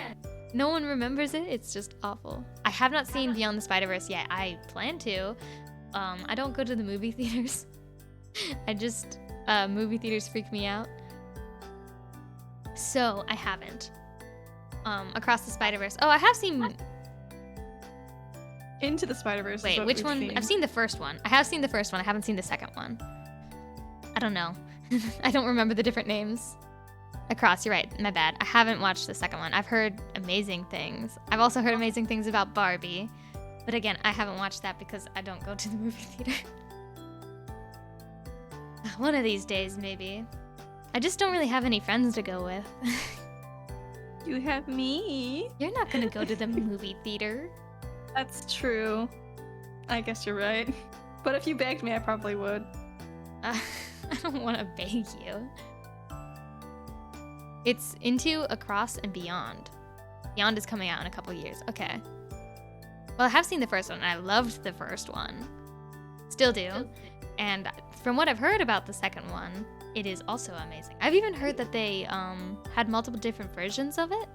[SPEAKER 1] No one remembers it. It's just awful. I have not seen Beyond the Spider-Verse yet. I plan to. I don't go to the movie theaters. I just... movie theaters freak me out. So, I haven't. Across the Spider-Verse. Oh, I have seen...
[SPEAKER 3] Into the Spider-Verse.
[SPEAKER 1] Wait, which one?
[SPEAKER 3] Seen.
[SPEAKER 1] I've seen the first one. I have seen the first one. I haven't seen the second one. I don't know. I don't remember the different names. Across, you're right. My bad. I haven't watched the second one. I've heard amazing things. I've also heard amazing things about Barbie. But again, I haven't watched that because I don't go to the movie theater. One of these days, maybe. I just don't really have any friends to go with.
[SPEAKER 3] You have me.
[SPEAKER 1] You're not gonna go to the movie theater.
[SPEAKER 3] That's true. I guess you're right. But if you begged me, I probably would.
[SPEAKER 1] I don't want to beg you. It's Into, Across, and Beyond. Beyond is coming out in a couple years. Okay. Well, I have seen the first one, and I loved the first one. Still do. And from what I've heard about the second one, it is also amazing. I've even heard that they had multiple different versions of it.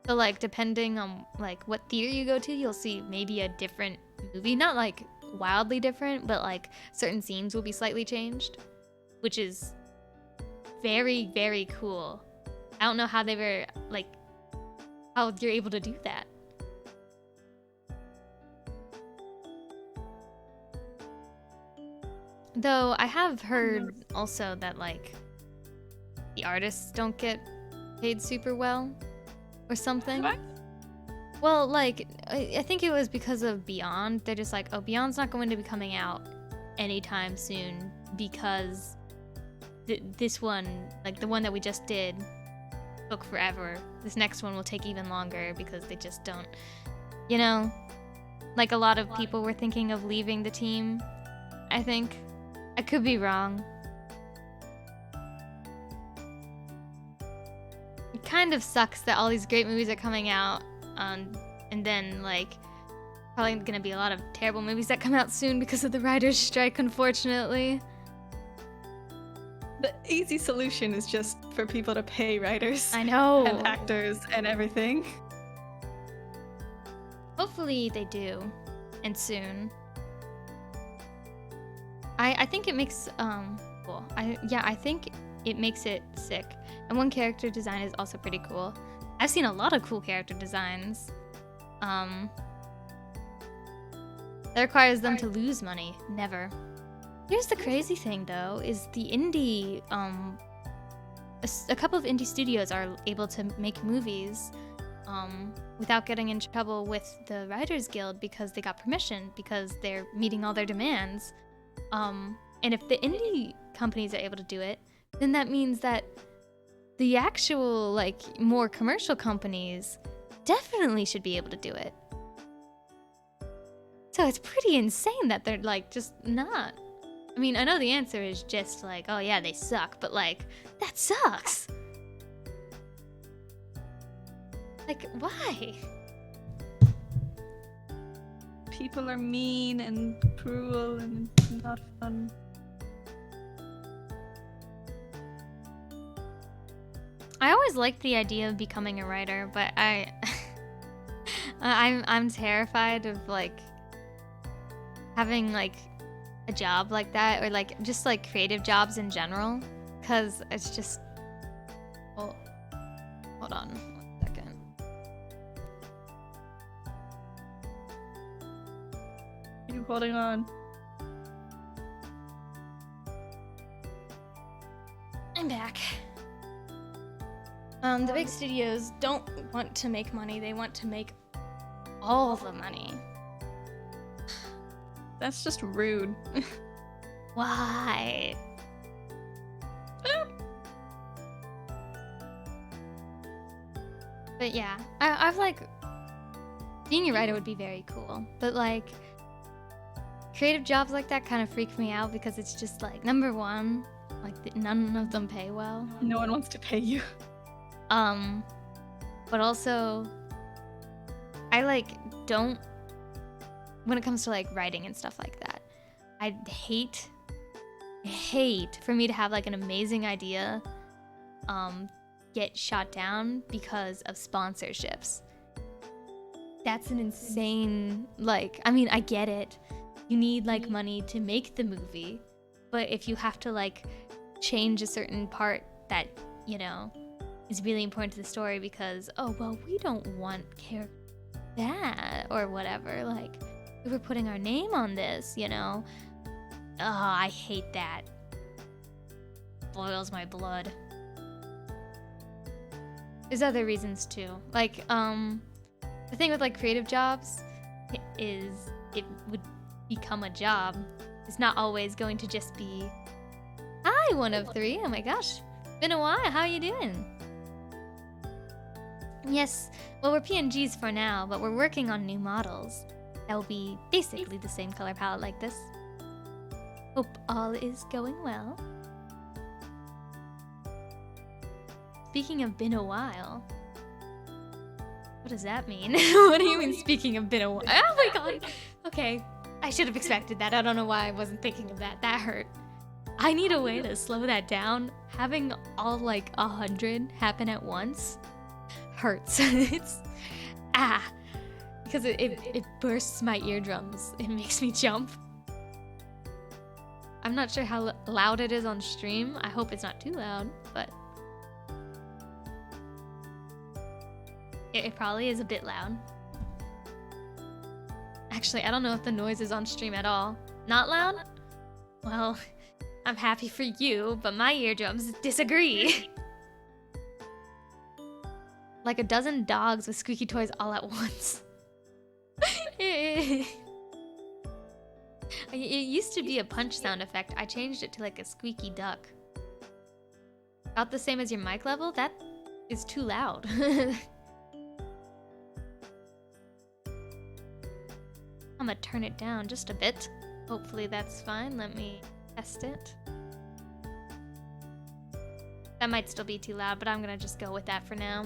[SPEAKER 1] So, like, depending on, like, what theater you go to, you'll see maybe a different movie. Not, like, wildly different, but, like, certain scenes will be slightly changed. Which is very, very cool. I don't know how they were, like, how you're able to do that. Though I have heard also that, like, the artists don't get paid super well or something.
[SPEAKER 3] What?
[SPEAKER 1] Well, like, I think it was because of Beyond. They're just like, oh, Beyond's not going to be coming out anytime soon because this one, like the one that we just did, took forever. This next one will take even longer because they just don't, you know? Like, a lot of people were thinking of leaving the team, I think. I could be wrong. It kind of sucks that all these great movies are coming out, and then, like, probably gonna be a lot of terrible movies that come out soon because of the writer's strike, unfortunately.
[SPEAKER 3] The easy solution is just for people to pay writers.
[SPEAKER 1] I know.
[SPEAKER 3] And actors and everything.
[SPEAKER 1] Hopefully they do, and soon. I think it makes cool. I think it makes it sick. And one character design is also pretty cool. I've seen a lot of cool character designs. That requires them to lose money. Never. Here's the crazy thing, though, is the indie a couple of indie studios are able to make movies without getting in trouble with the Writers Guild because they got permission because they're meeting all their demands. And if the indie companies are able to do it, then that means that the actual, like, more commercial companies definitely should be able to do it. So it's pretty insane that they're, like, just not. I mean, I know the answer is just like, oh yeah, they suck, but like, that sucks. Like, why?
[SPEAKER 3] People are mean and cruel and not fun.
[SPEAKER 1] I always liked the idea of becoming a writer, but I'm terrified of like having like a job like that, or like just like creative jobs in general, because it's just. Oh, hold on 1 second.
[SPEAKER 3] You holding on?
[SPEAKER 1] I'm back. The big studios don't want to make money, they want to make all the money.
[SPEAKER 3] That's just rude.
[SPEAKER 1] Why? But yeah, I've like, being a writer would be very cool, but like, creative jobs like that kind of freak me out because it's just like, number one, like none of them pay well.
[SPEAKER 3] No one wants to pay you.
[SPEAKER 1] But also, I like don't, when it comes to like writing and stuff like that, I hate for me to have like an amazing idea get shot down because of sponsorships. That's an insane, like, I mean, I get it. You need like money to make the movie, but if you have to like change a certain part that, you know, is really important to the story because, oh, well, we don't want character that or whatever, like, we were putting our name on this, you know? Oh, I hate that. Boils my blood. There's other reasons too. Like, the thing with like creative jobs is it would become a job. It's not always going to just be, hi, one of three. Oh my gosh, been a while. How you doing? Yes, well, we're PNGs for now, but we're working on new models. That will be basically the same color palette like this. Hope all is going well. Speaking of been a while. What does that mean? What do you mean speaking of been a while? Oh my god! Okay, I should have expected that. I don't know why I wasn't thinking of that. That hurt. I need a way to slow that down. Having all like 100 happen at once hurts. It's because it bursts my eardrums. It makes me jump. I'm not sure how loud it is on stream. I hope it's not too loud, but it probably is a bit loud. Actually, I don't know if the noise is on stream at all. Not loud? Well, I'm happy for you, but my eardrums disagree. Like a dozen dogs with squeaky toys all at once. It used to be a punch sound effect. I changed it to like a squeaky duck. About the same as your mic level? That is too loud. I'm gonna turn it down just a bit. Hopefully that's fine. Let me test it. That might still be too loud, but I'm gonna just go with that for now.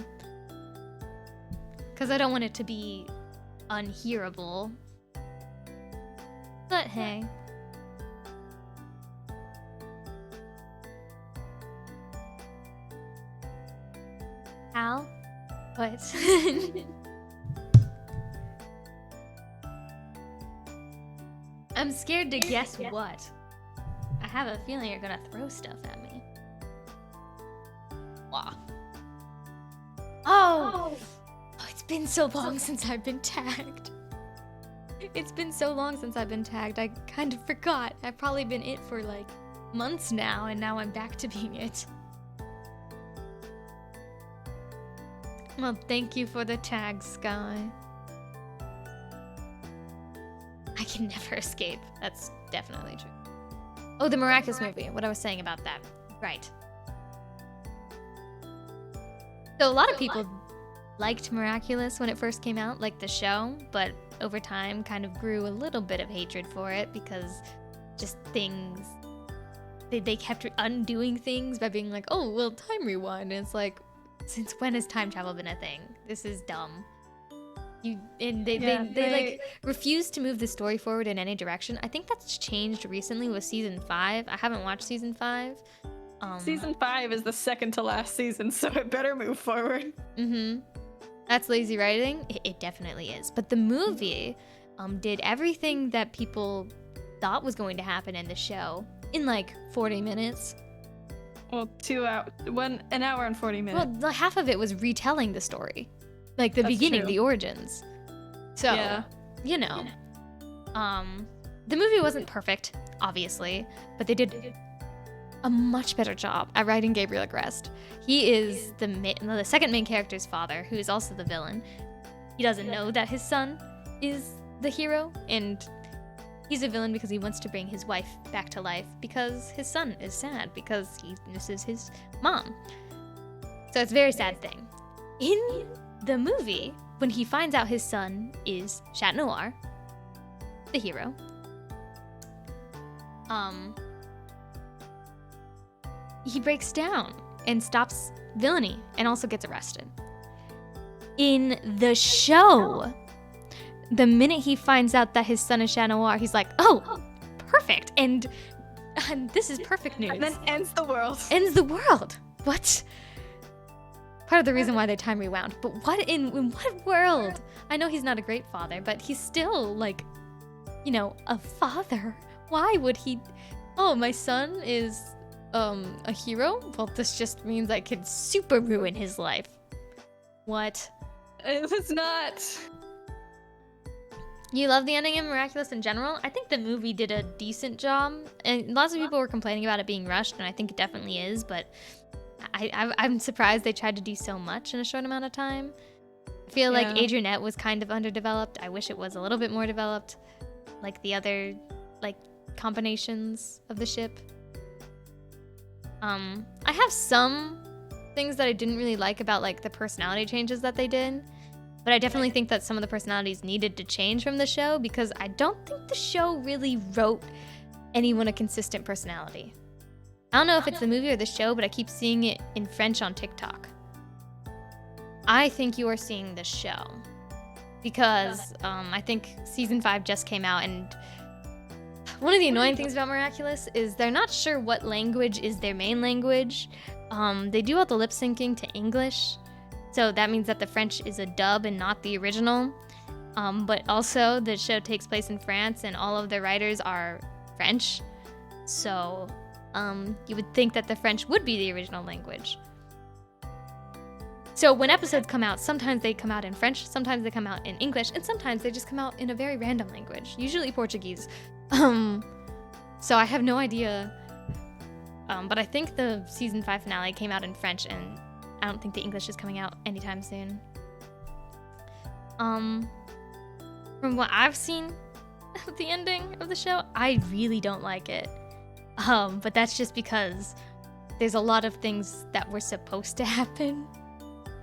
[SPEAKER 1] Because I don't want it to be unhearable. But hey. Al? What? I'm scared to guess what. I have a feeling you're gonna throw stuff at me. Wow. Oh! It's been so long since I've been tagged. It's been so long since I've been tagged, I kind of forgot. I've probably been it for like months now, and now I'm back to being it. Well, thank you for the tag, Sky. I can never escape. That's definitely true. Oh, the Miraculous movie. What I was saying about that. Right. So a lot of people liked Miraculous when it first came out, like the show, but over time kind of grew a little bit of hatred for it because just things... They kept undoing things by being like, oh, well, time rewind. And it's like, since when has time travel been a thing? This is dumb. They like refuse to move the story forward in any direction. I think that's changed recently with season 5. I haven't watched season 5.
[SPEAKER 3] Season 5 is the second to last season, so it better move forward.
[SPEAKER 1] That's lazy writing. It definitely is. But the movie did everything that people thought was going to happen in the show in like 40 minutes.
[SPEAKER 3] Well, 2 hours, an hour and 40 minutes.
[SPEAKER 1] Well, half of it was retelling the story, like the beginning, the origins. So, you know, the movie wasn't perfect, obviously, but they did a much better job at writing Gabriel Agreste. He is the second main character's father, who is also the villain. He doesn't know that his son is the hero, and he's a villain because he wants to bring his wife back to life because his son is sad because he misses his mom. So it's a very sad thing. In the movie, when he finds out his son is Chat Noir, the hero, he breaks down and stops villainy and also gets arrested. In the show, the minute he finds out that his son is Chat Noir, he's like, oh, perfect. And this is perfect news.
[SPEAKER 3] And then ends the world.
[SPEAKER 1] Ends the world. What? Part of the reason why they time rewound. But what in what world? I know he's not a great father, but he's still like, you know, a father. Why would he? Oh, my son is a hero? Well, this just means I could super ruin his life. What?
[SPEAKER 3] It was not.
[SPEAKER 1] You love the ending in Miraculous in general? I think the movie did a decent job, and lots of people were complaining about it being rushed, and I think it definitely is, but I'm surprised they tried to do so much in a short amount of time. I feel like Adrianette was kind of underdeveloped. I wish it was a little bit more developed, like the other, like, combinations of the ship. I have some things that I didn't really like about, like, the personality changes that they did. But I definitely think that some of the personalities needed to change from the show because I don't think the show really wrote anyone a consistent personality. I don't know if it's the movie or the show, but I keep seeing it in French on TikTok. I think you are seeing the show because I think season 5 just came out, and one of the annoying things about Miraculous is they're not sure what language is their main language. They do all the lip syncing to English. So that means that the French is a dub and not the original. But also the show takes place in France and all of the writers are French. So you would think that the French would be the original language. So when episodes come out, sometimes they come out in French, sometimes they come out in English, and sometimes they just come out in a very random language, usually Portuguese. So I have no idea. But I think the season 5 finale came out in French, and I don't think the English is coming out anytime soon. From what I've seen of the ending of the show, I really don't like it. But that's just because there's a lot of things that were supposed to happen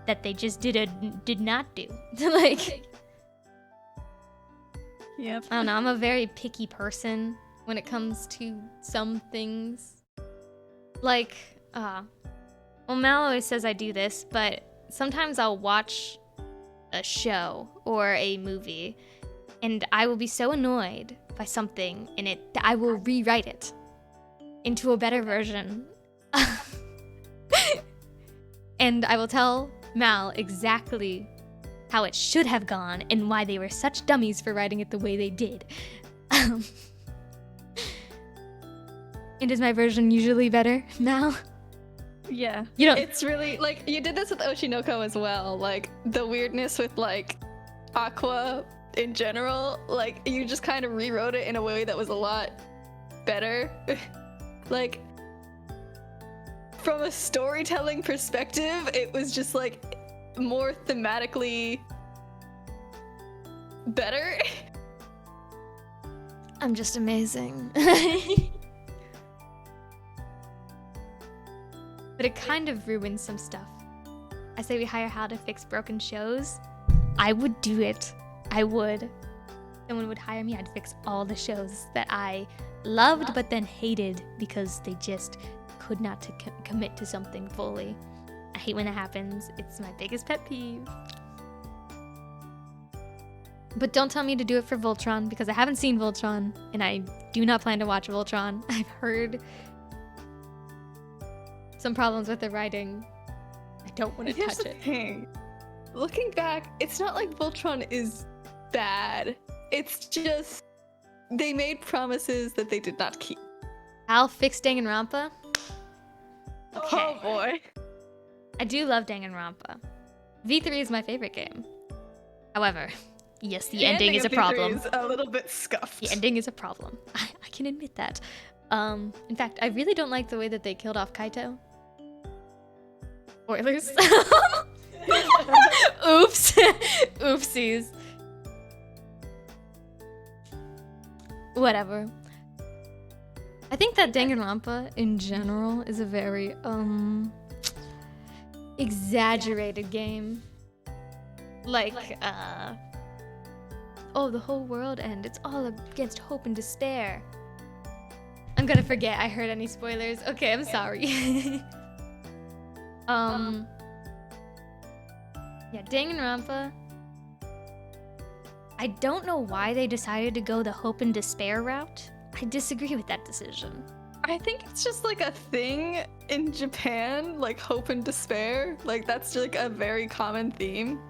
[SPEAKER 1] that they just did not do. Like,
[SPEAKER 3] yep.
[SPEAKER 1] I don't know, I'm a very picky person when it comes to some things. Like, well, Mal always says I do this, but sometimes I'll watch a show or a movie and I will be so annoyed by something in it that I will rewrite it into a better version. And I will tell Mal exactly how it should have gone and why they were such dummies for writing it the way they did. And is my version usually better, Mal?
[SPEAKER 3] Yeah.
[SPEAKER 1] You know,
[SPEAKER 3] it's really, like, you did this with Oshinoko as well. Like, the weirdness with, like, Aqua in general. Like, you just kind of rewrote it in a way that was a lot better. Like, from a storytelling perspective, it was just, like, more thematically better.
[SPEAKER 1] I'm just amazing. But it kind of ruins some stuff. I say we hire Hal to fix broken shows. I would do it. I would. Someone would hire me, I'd fix all the shows that I loved but then hated because they just could not commit to something fully. I hate when that happens. It's my biggest pet peeve. But don't tell me to do it for Voltron because I haven't seen Voltron and I do not plan to watch Voltron. I've heard some problems with the writing. I don't want to
[SPEAKER 3] Here's
[SPEAKER 1] touch
[SPEAKER 3] the
[SPEAKER 1] it.
[SPEAKER 3] thing. Looking back, it's not like Voltron is bad. It's just they made promises that they did not keep.
[SPEAKER 1] Hal fixed Danganronpa.
[SPEAKER 3] Oh boy.
[SPEAKER 1] I do love Danganronpa. V3 is my favorite game. However, yes, the ending is a
[SPEAKER 3] of V3
[SPEAKER 1] problem.
[SPEAKER 3] Is a little bit scuffed.
[SPEAKER 1] The ending is a problem. I can admit that. In fact, I really don't like the way that they killed off Kaito. Spoilers. Oops. Oopsies. Whatever. I think that Danganronpa in general is a very exaggerated game. Like oh, the whole world end. It's all against hope and despair. I'm gonna forget I heard any spoilers. Okay, I'm sorry. Yeah, Danganronpa. I don't know why they decided to go the hope and despair route. I disagree with that decision.
[SPEAKER 3] I think it's just like a thing in Japan, like hope and despair. Like that's like a very common theme.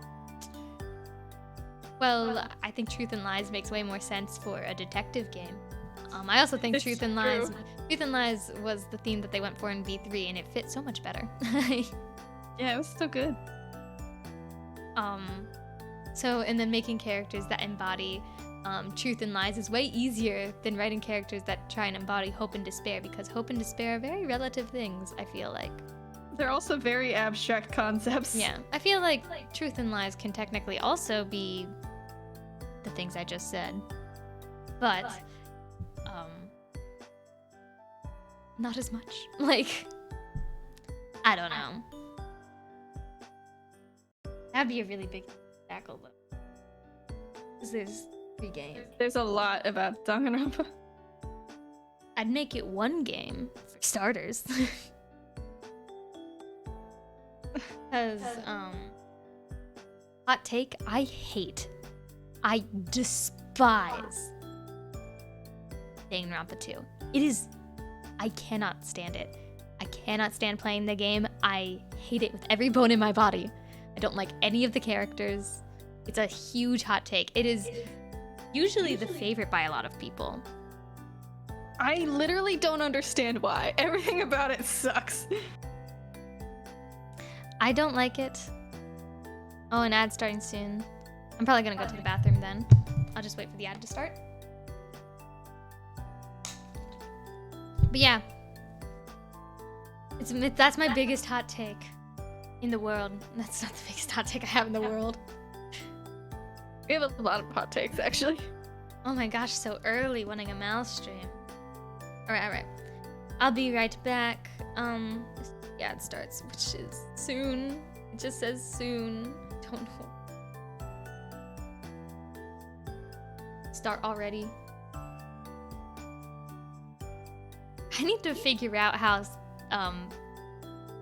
[SPEAKER 1] Well, I think Truth and Lies makes way more sense for a detective game. I also think
[SPEAKER 3] It's
[SPEAKER 1] Truth and
[SPEAKER 3] true.
[SPEAKER 1] Lies was the theme that they went for in V3, and it fit so much better.
[SPEAKER 3] Yeah, it was so good.
[SPEAKER 1] So, and then making characters that embody truth and lies is way easier than writing characters that try and embody hope and despair, because hope and despair are very relative things, I feel like.
[SPEAKER 3] They're also very abstract concepts.
[SPEAKER 1] Yeah, I feel like truth and lies can technically also be the things I just said, but not as much. Like, I don't know. That'd be a really big tackle, though. Because there's 3 games.
[SPEAKER 3] There's a lot about Danganronpa.
[SPEAKER 1] I'd make it 1 game, for starters. Because, hot take, I despise Danganronpa 2. It is, I cannot stand it. I cannot stand playing the game. I hate it with every bone in my body. I don't like any of the characters. It's a huge hot take. It is usually the favorite by a lot of people.
[SPEAKER 3] I literally don't understand why. Everything about it sucks.
[SPEAKER 1] I don't like it. Oh, an ad starting soon. I'm probably gonna go to the bathroom then. I'll just wait for the ad to start. But yeah. That's my biggest hot take in the world. That's not the biggest hot take I have in the world.
[SPEAKER 3] We have a lot of hot takes, actually.
[SPEAKER 1] Oh my gosh, so early wanting a mouse stream. Alright. I'll be right back. The ad starts, which is soon. It just says soon. Don't know. Start already. I need to figure out how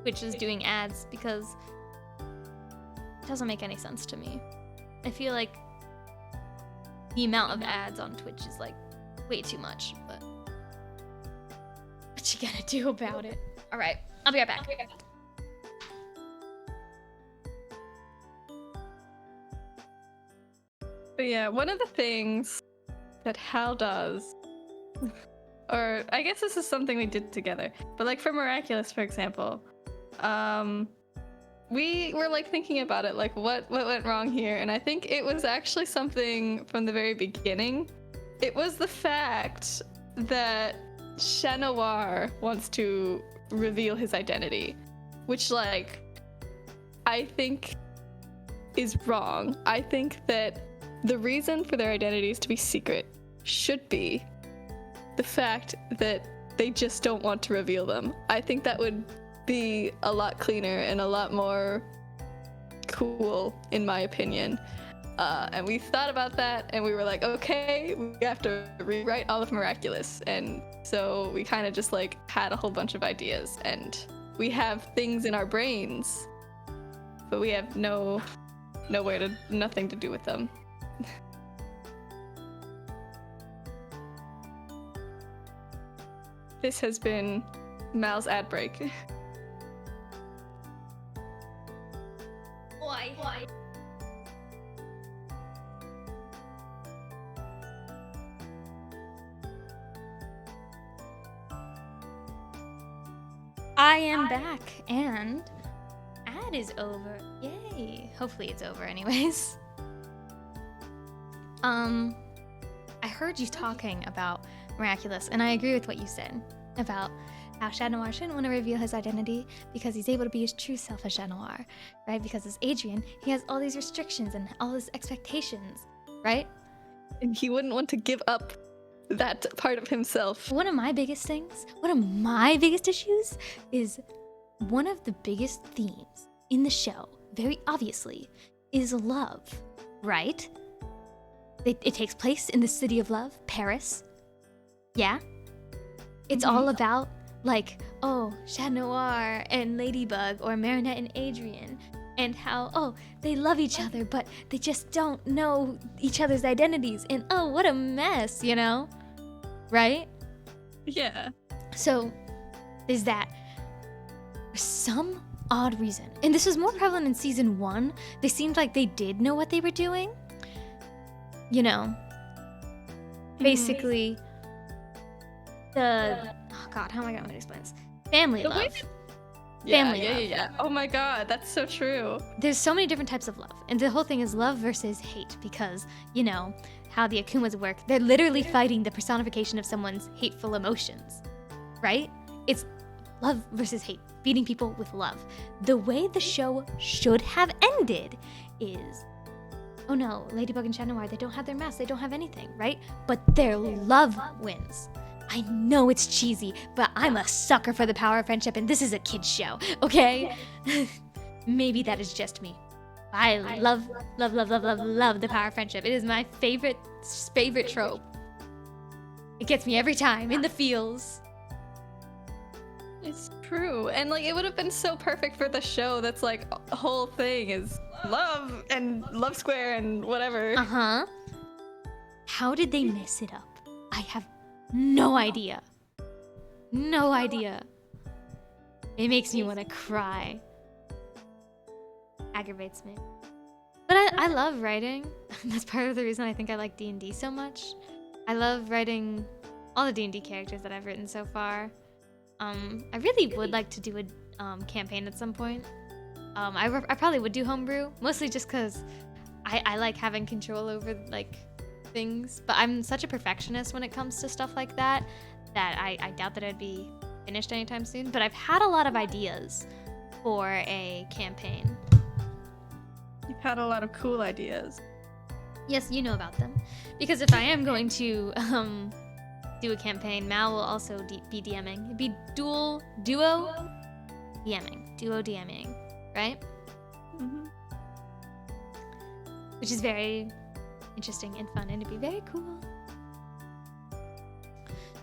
[SPEAKER 1] Twitch is doing ads, because it doesn't make any sense to me. I feel like the amount of ads on Twitch is like way too much, but what you gonna do about it? All right, I'll be right back.
[SPEAKER 3] But yeah, one of the things that Hal does, or I guess this is something we did together, but like for Miraculous, for example, we were like thinking about it, like what went wrong here, and I think it was actually something from the very beginning. It was the fact that Chat Noir wants to reveal his identity, which like I think is wrong. I think that the reason for their identities to be secret should be the fact that they just don't want to reveal them. I think that would be a lot cleaner and a lot more cool, in my opinion. And we thought about that, and we were like, okay, we have to rewrite all of Miraculous. And so we kind of just like had a whole bunch of ideas, and we have things in our brains, but we have nothing to do with them. This has been Mal's ad break.
[SPEAKER 1] Why? I am back, and ad is over. Yay! Hopefully it's over anyways. I heard you talking about Miraculous, and I agree with what you said about how Chat Noir shouldn't want to reveal his identity because he's able to be his true self as Chat Noir, right? Because as Adrian, he has all these restrictions and all his expectations, right?
[SPEAKER 3] And he wouldn't want to give up that part of himself.
[SPEAKER 1] One of my biggest things, one of my biggest issues is one of the biggest themes in the show, very obviously, is love, right? It takes place in the city of love, Paris. Yeah? It's all about, like, oh, Chat Noir and Ladybug, or Marinette and Adrian, and how, oh, they love each other, but they just don't know each other's identities, and oh, what a mess, you know? Right?
[SPEAKER 3] Yeah.
[SPEAKER 1] So, there's that. For some odd reason, and this was more prevalent in season 1, they seemed like they did know what they were doing. You know, basically, oh god, how am I going to explain this? Family love. Family love.
[SPEAKER 3] Yeah. Oh my god, that's so true.
[SPEAKER 1] There's so many different types of love, and the whole thing is love versus hate, because, you know, how the Akumas work, they're literally fighting the personification of someone's hateful emotions, right? It's love versus hate, beating people with love. The way the show should have ended is, oh no, Ladybug and Chat Noir, they don't have their masks, they don't have anything, right? But their love wins. I know it's cheesy, but I'm a sucker for the power of friendship, and this is a kid's show, okay? Maybe that is just me. I love the power of friendship. It is my favorite trope. It gets me every time, in the feels.
[SPEAKER 3] It's true. And like it would have been so perfect for the show that's like a whole thing is love and love square and whatever.
[SPEAKER 1] Uh-huh. How did they mess it up? I have no idea. No idea. It makes me want to cry. Aggravates me. But I love writing. That's part of the reason I think I like D&D so much. I love writing all the D&D characters that I've written so far. I really would like to do a campaign at some point. I probably would do homebrew, mostly just because I like having control over like things. But I'm such a perfectionist when it comes to stuff like that I doubt that I'd be finished anytime soon. But I've had a lot of ideas for a campaign.
[SPEAKER 3] You've had a lot of cool ideas.
[SPEAKER 1] Yes, you know about them. Because if I am going to do a campaign, Mal will also be DMing. It'd be duo DMing, right?
[SPEAKER 3] Mm-hmm.
[SPEAKER 1] Which is very interesting and fun, and it'd be very cool.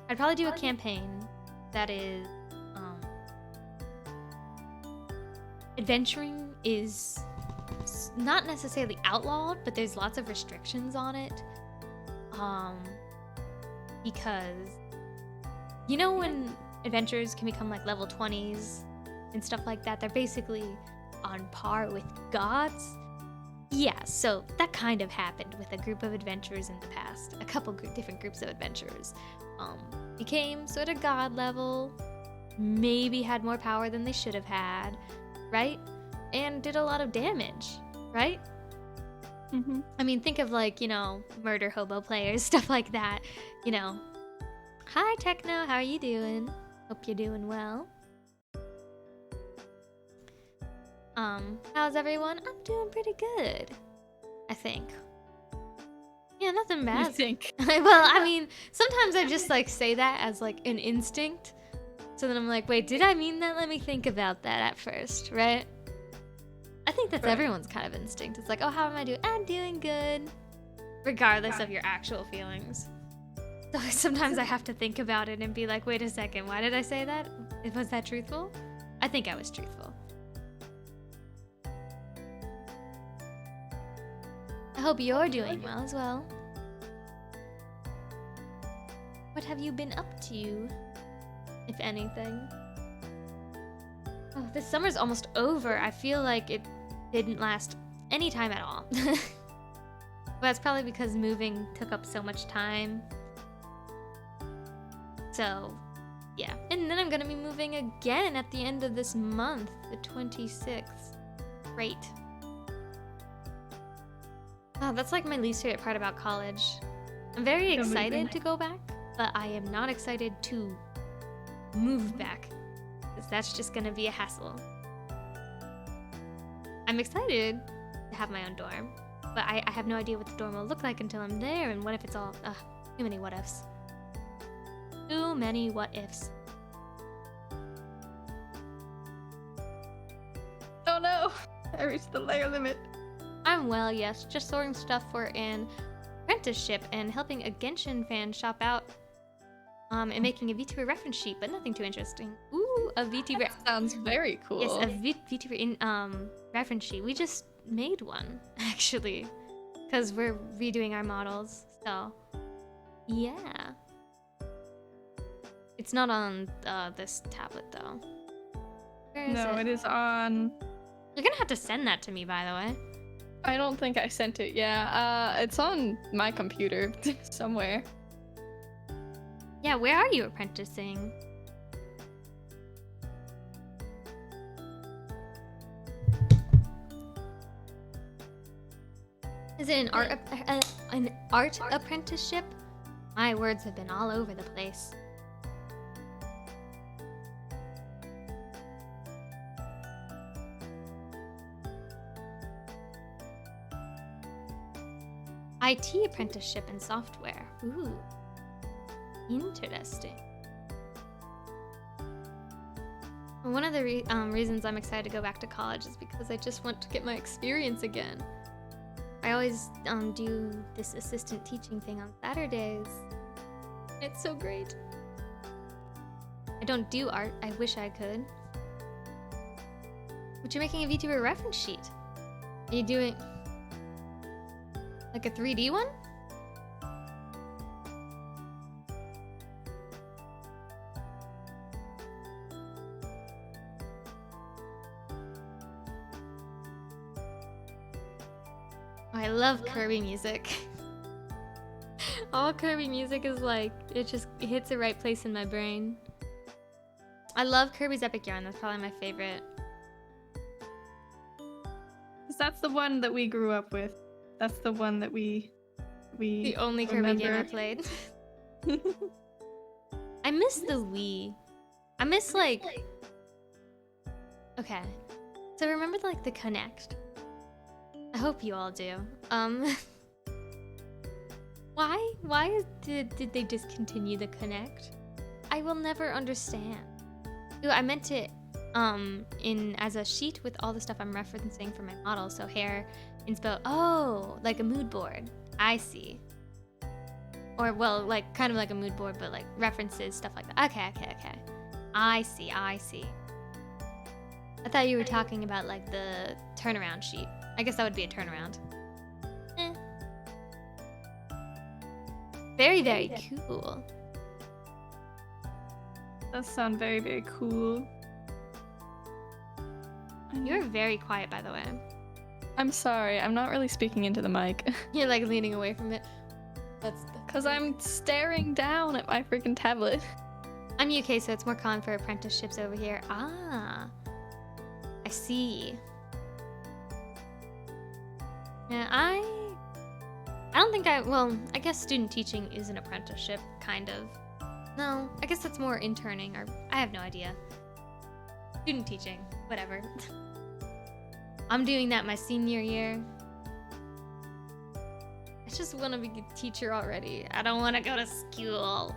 [SPEAKER 1] I'd probably do a campaign that is adventuring is not necessarily outlawed, but there's lots of restrictions on it. Because you know when adventurers can become like level 20s and stuff like that, they're basically on par with gods. Yeah, so that kind of happened with a group of adventurers in the past. A couple different groups of adventurers became sort of god level, maybe had more power than they should have had, right? And did a lot of damage, right?
[SPEAKER 3] Mm-hmm.
[SPEAKER 1] I mean, think of like, you know, murder hobo players, stuff like that, you know. Hi, Techno, how are you doing? Hope you're doing well. How's everyone? I'm doing pretty good, I think. Yeah, nothing
[SPEAKER 3] You
[SPEAKER 1] bad.
[SPEAKER 3] think?
[SPEAKER 1] Well, I mean, sometimes I just like say that as like an instinct. So then I'm like, wait, did I mean that? Let me think about that at first, right? I think that's
[SPEAKER 3] Right.
[SPEAKER 1] everyone's kind of instinct. It's like, oh, how am I doing? I'm doing good. Regardless of your actual feelings. So sometimes I have to think about it and be like, wait a second, why did I say that? Was that truthful? I think I was truthful. I hope you're doing well as well. What have you been up to, if anything? Oh, this summer's almost over. I feel like it didn't last any time at all. But that's probably because moving took up so much time. So, yeah. And then I'm gonna be moving again at the end of this month, the 26th. Great. Oh, that's like my least favorite part about college. I'm very
[SPEAKER 3] Go
[SPEAKER 1] excited
[SPEAKER 3] moving.
[SPEAKER 1] to go back, but I am not excited to move back. Because that's just gonna be a hassle. I'm excited to have my own dorm, but I have no idea what the dorm will look like until I'm there, and what if it's all, too many what ifs. Too many what ifs.
[SPEAKER 3] Oh no! I reached the layer limit.
[SPEAKER 1] I'm well, yes, just sorting stuff for an apprenticeship and helping a Genshin fan shop out, and making a VTuber reference sheet, but nothing too interesting. Ooh, a VTuber.
[SPEAKER 3] Sounds very cool.
[SPEAKER 1] Yes, a VTuber reference sheet. We just made one, actually, because we're redoing our models. So, yeah. It's not on this tablet though. Where is
[SPEAKER 3] No,
[SPEAKER 1] it?
[SPEAKER 3] it is on.
[SPEAKER 1] You're gonna have to send that to me, by the way.
[SPEAKER 3] I don't think I sent it. Yeah, it's on my computer somewhere.
[SPEAKER 1] Yeah, where are you apprenticing? Is it an art apprenticeship? My words have been all over the place. IT apprenticeship in software. Ooh, interesting. One of the reasons I'm excited to go back to college is because I just want to get my experience again. I always do this assistant teaching thing on Saturdays. It's so great. I don't do art. I wish I could. But you're making a VTuber reference sheet. Are you doing like a 3D one? I love Kirby music. All Kirby music is like, it hits the right place in my brain. I love Kirby's Epic Yarn, that's probably my favorite.
[SPEAKER 3] 'Cause that's the one that we grew up with. That's the one that we
[SPEAKER 1] The only Kirby game I
[SPEAKER 3] remember.
[SPEAKER 1] played. I miss the Wii. I miss like... Okay. So remember like the Connect? I hope you all do. Why did they discontinue the Connect? I will never understand. Ooh, I meant it in as a sheet with all the stuff I'm referencing for my model. So hair, inspo. Oh, like a mood board. I see. Or well, like kind of like a mood board, but like references, stuff like that. Okay. I see. I thought you were talking about like the turnaround sheet. I guess that would be a turnaround. Very, very cool.
[SPEAKER 3] Does sound very, very cool.
[SPEAKER 1] You're very quiet, by the way.
[SPEAKER 3] I'm sorry, I'm not really speaking into the mic.
[SPEAKER 1] You're like leaning away from it. That's
[SPEAKER 3] Because I'm staring down at my freaking tablet.
[SPEAKER 1] I'm UK, so it's more common for apprenticeships over here. Ah, I see. Yeah, I don't think well, I guess student teaching is an apprenticeship, kind of. No, I guess that's more interning, or I have no idea. Student teaching, whatever. I'm doing that my senior year. I just want to be a teacher already. I don't want to go to school.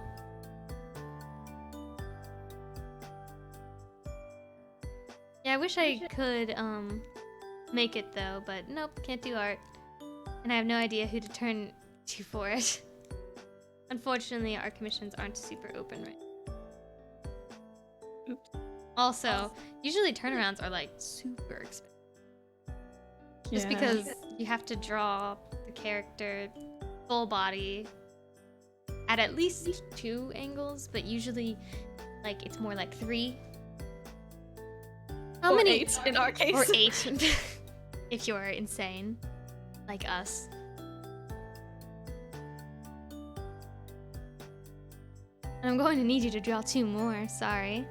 [SPEAKER 1] Yeah, I wish I could make it though, but nope, can't do art. And I have no idea who to turn to for it. Unfortunately, our commissions aren't super open right now.
[SPEAKER 3] Oops.
[SPEAKER 1] Also, usually turnarounds are like super expensive. Just
[SPEAKER 3] Yeah.
[SPEAKER 1] because you have to draw the character full body at least 2 angles, but usually like it's more like 3. How
[SPEAKER 3] Or
[SPEAKER 1] many?
[SPEAKER 3] 8 in our case.
[SPEAKER 1] Or 8 if you're insane like us. And I'm going to need you to draw 2 more, sorry.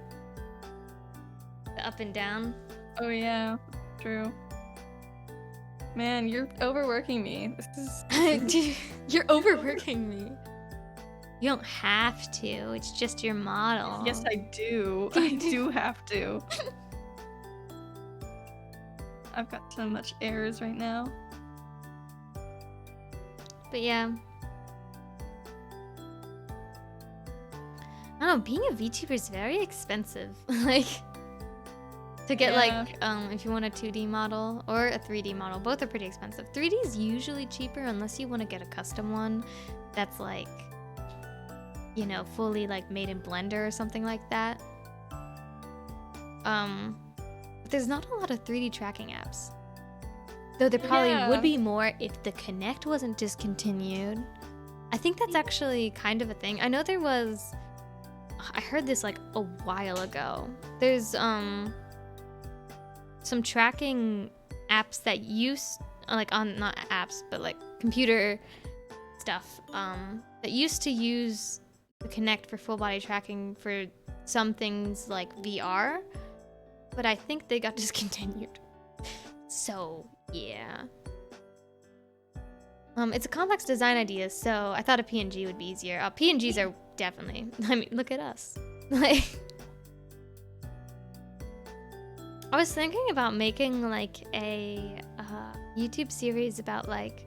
[SPEAKER 1] The up and down.
[SPEAKER 3] Oh yeah, true. Man, you're overworking me. This is
[SPEAKER 1] You're overworking me. You don't have to, it's just your model.
[SPEAKER 3] Yes, I do. I do have to. I've got so much errors right now.
[SPEAKER 1] But yeah. I don't know, being a VTuber is very expensive. Like, to get
[SPEAKER 3] Yeah.
[SPEAKER 1] like, if you want a 2D model or a 3D model, both are pretty expensive. 3D is usually cheaper unless you want to get a custom one that's like, you know, fully like made in Blender or something like that. But there's not a lot of 3D tracking apps. Though there probably
[SPEAKER 3] Yeah.
[SPEAKER 1] would be more if the Kinect wasn't discontinued. I think that's actually kind of a thing. I know there was, I heard this like a while ago. There's some tracking apps that use like on not apps but like computer stuff that used to use the Kinect for full body tracking for some things like VR, but I think they got discontinued. So yeah. It's a complex design idea, so I thought a PNG would be easier. PNGs are definitely, I mean, look at us. Like, I was thinking about making like a YouTube series about like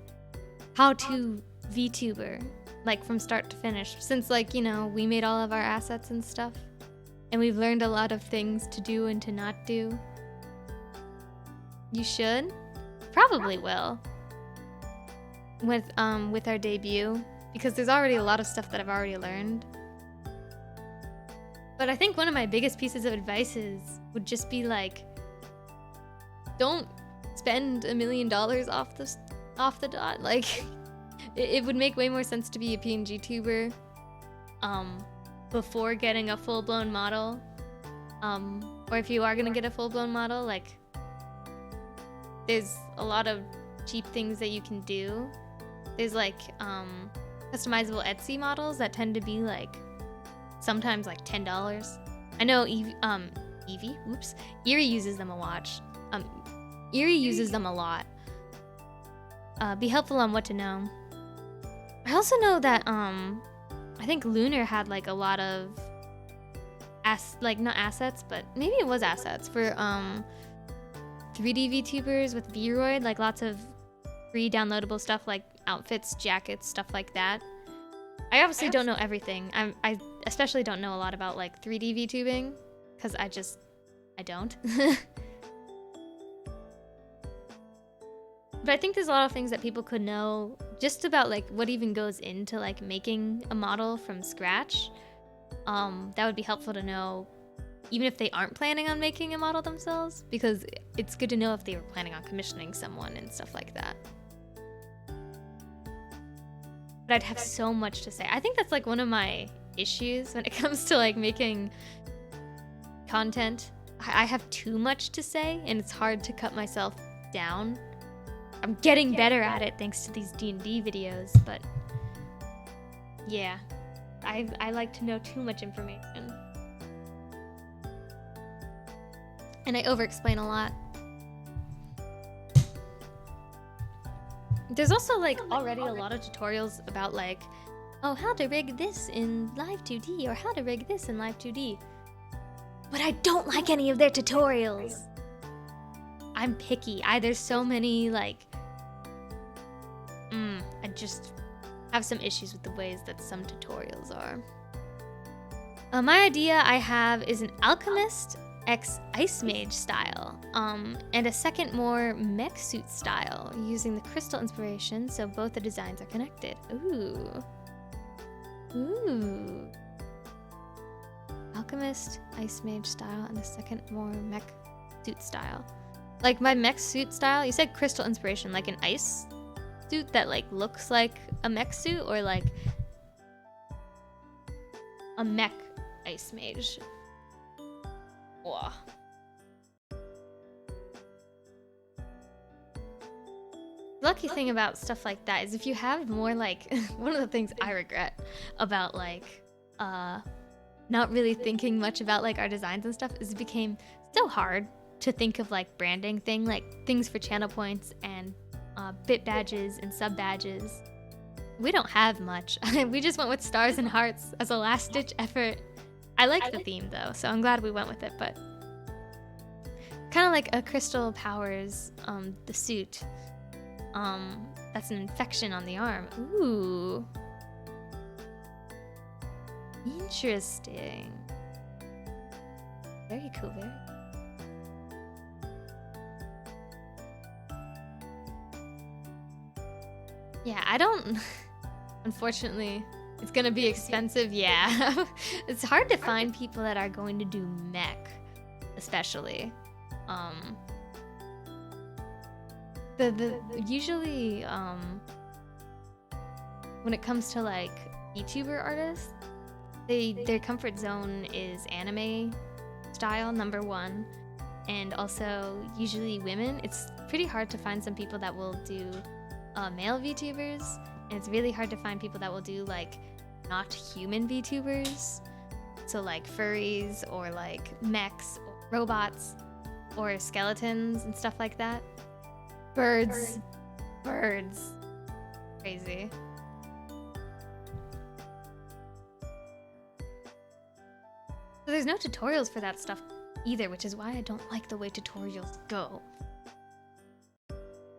[SPEAKER 1] how to VTuber, like from start to finish, since like, you know, we made all of our assets and stuff, and we've learned a lot of things to do and to not do. You should? Probably will. With our debut, because there's already a lot of stuff that I've already learned. But I think one of my biggest pieces of advice would just be like, don't spend $1 million off the dot. Like, it would make way more sense to be a PNG tuber before getting a full-blown model. Or if you are gonna get a full-blown model, like, there's a lot of cheap things that you can do. There's like customizable Etsy models that tend to be like sometimes like $10. I know Eerie uses them a lot. Eerie uses them a lot. Be helpful on what to know. I also know that I think Lunar had like a lot of not assets, but maybe it was assets for 3D VTubers with Vroid, like lots of free downloadable stuff like outfits, jackets, stuff like that. I obviously don't know everything. I especially don't know a lot about like 3D VTubing, because I don't. But I think there's a lot of things that people could know just about like what even goes into like making a model from scratch. That would be helpful to know even if they aren't planning on making a model themselves, because it's good to know if they were planning on commissioning someone and stuff like that. But I'd have so much to say. I think that's like one of my issues when it comes to like making content. I have too much to say and it's hard to cut myself down. I'm getting better at it thanks to these D&D videos, but yeah, I like to know too much information. And I over-explain a lot. There's also like already a lot of tutorials about like, oh, how to rig this in Live 2D or how to rig this in Live 2D. But I don't like any of their tutorials. I'm picky. There's so many like I just have some issues with the ways that some tutorials are. My idea I have is an alchemist x ice mage style, and a second more mech suit style using the crystal inspiration, so both the designs are connected. Ooh. Alchemist, ice mage style, and a second more mech suit style. Like my mech suit style, you said crystal inspiration, like an ice suit that like looks like a mech suit, or like a mech ice mage. Whoa. Lucky thing about stuff like that is if you have more like one of the things I regret about like not really thinking much about like our designs and stuff is it became so hard to think of like branding things for channel points and bit badges and sub badges. We don't have much. We just went with stars and hearts as a last ditch effort. I like the theme though, so I'm glad we went with it, but kind of like a crystal powers the suit. That's an infection on the arm. Ooh. Interesting. Very cool, very cool. Yeah, I don't... Unfortunately, it's gonna be expensive, yeah. It's hard to find people that are going to do mech, especially. Usually, when it comes to like VTuber artists, their comfort zone is anime style, number one, and also usually women. It's pretty hard to find some people that will do male VTubers, and it's really hard to find people that will do like not human VTubers, so like furries or like mechs or robots or skeletons and stuff like that. Birds. Crazy. So there's no tutorials for that stuff either, which is why I don't like the way tutorials go.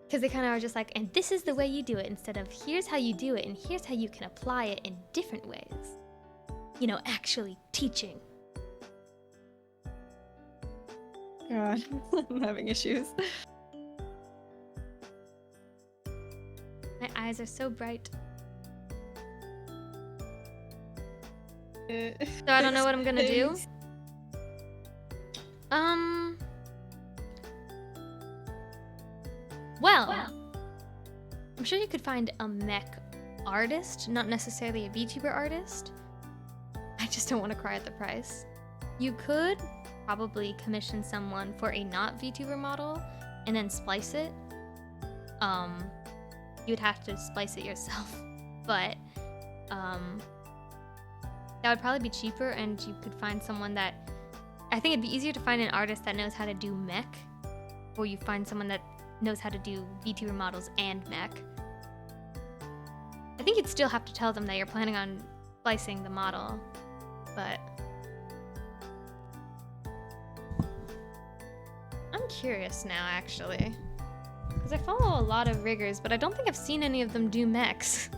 [SPEAKER 1] Because they kind of are just like, and this is the way you do it, instead of here's how you do it, and here's how you can apply it in different ways. You know, actually teaching.
[SPEAKER 3] God, I'm having issues.
[SPEAKER 1] My eyes are so bright. So I don't know what I'm gonna do. Well, I'm sure you could find a mech artist, not necessarily a VTuber artist. I just don't want to cry at the price. You could probably commission someone for a not VTuber model and then splice it. You'd have to splice it yourself, but that would probably be cheaper, and you could find someone that... I think it'd be easier to find an artist that knows how to do mech, or you find someone that knows how to do VTuber models and mech. I think you'd still have to tell them that you're planning on splicing the model, but... I'm curious now, actually. Because I follow a lot of riggers, but I don't think I've seen any of them do mechs.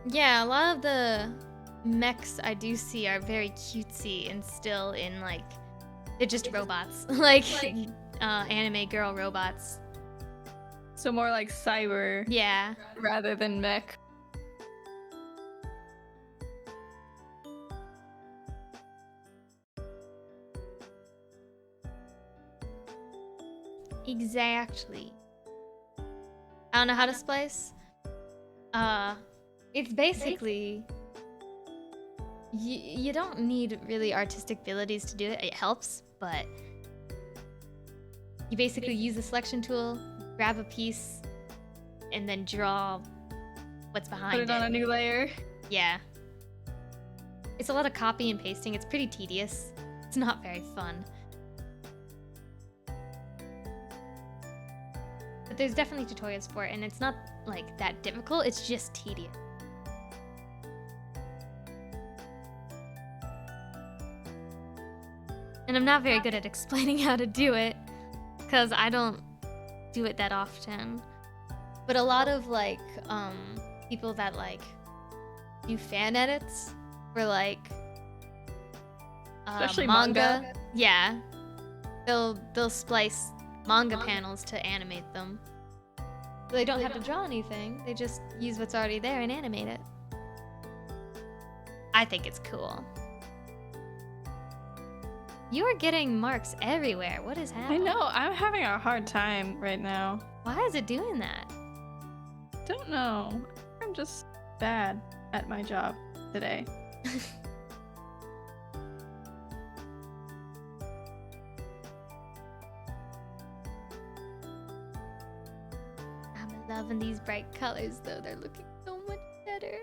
[SPEAKER 1] Yeah, a lot of the mechs I do see are very cutesy and still in like... They're just robots. like anime girl robots.
[SPEAKER 3] So more like cyber.
[SPEAKER 1] Yeah.
[SPEAKER 3] Rather than mech.
[SPEAKER 1] Exactly. I don't know how to splice. It's basically... You don't need really artistic abilities to do it. It helps, but... You basically use the selection tool, grab a piece, and then draw what's behind it.
[SPEAKER 3] Put it on a new layer.
[SPEAKER 1] Yeah. It's a lot of copy and pasting. It's pretty tedious. It's not very fun. But there's definitely tutorials for it, and it's not like that difficult. It's just tedious. And I'm not very good at explaining how to do it because I don't do it that often. But a lot of like people that like do fan edits for like
[SPEAKER 3] Especially manga.
[SPEAKER 1] Yeah. They'll splice manga panels to animate them. So they don't have to draw anything. They just use what's already there and animate it. I think it's cool. You are getting marks everywhere. What is
[SPEAKER 3] I
[SPEAKER 1] happening?
[SPEAKER 3] know, I'm having a hard time right now.
[SPEAKER 1] Why is it doing that?
[SPEAKER 3] Don't know. I'm just bad at my job today.
[SPEAKER 1] I'm loving these bright colors though. They're looking so much better.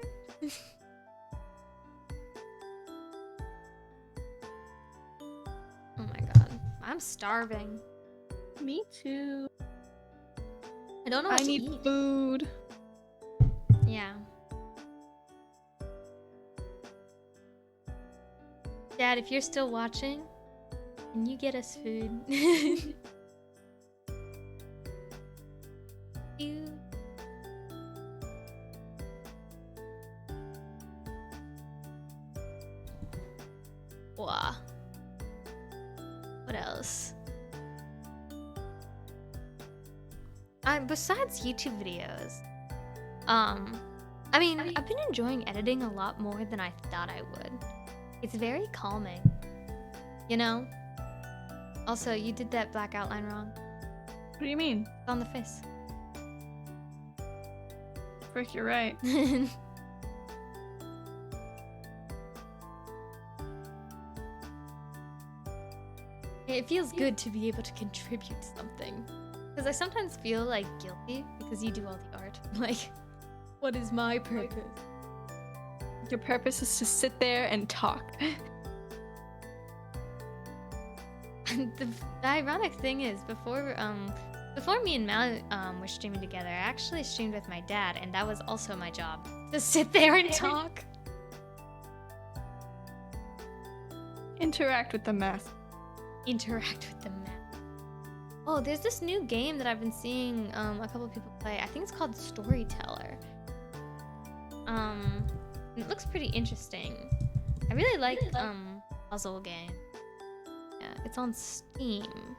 [SPEAKER 1] Oh my god. I'm starving.
[SPEAKER 3] Me too.
[SPEAKER 1] I don't know
[SPEAKER 3] I
[SPEAKER 1] what to
[SPEAKER 3] need
[SPEAKER 1] eat.
[SPEAKER 3] food.
[SPEAKER 1] Yeah. Dad, if you're still watching, can you get us food? You. Wow. What else? Besides YouTube videos, I mean, I've been enjoying editing a lot more than I thought I would. It's very calming, you know? Also, you did that black outline wrong.
[SPEAKER 3] What do you mean?
[SPEAKER 1] It's on the face.
[SPEAKER 3] Frick, you're right.
[SPEAKER 1] It feels good to be able to contribute something. Because I sometimes feel like guilty because you do all the art. Like, what is my purpose?
[SPEAKER 3] Your purpose is to sit there and talk.
[SPEAKER 1] And the ironic thing is, before me and Mal were streaming together, I actually streamed with my dad, and that was also my job, to sit there and talk.
[SPEAKER 3] Interact with the math.
[SPEAKER 1] Interact with the map. Oh, there's this new game that I've been seeing a couple of people play. I think it's called Storyteller. It looks pretty interesting. I really like puzzle game. Yeah, it's on Steam.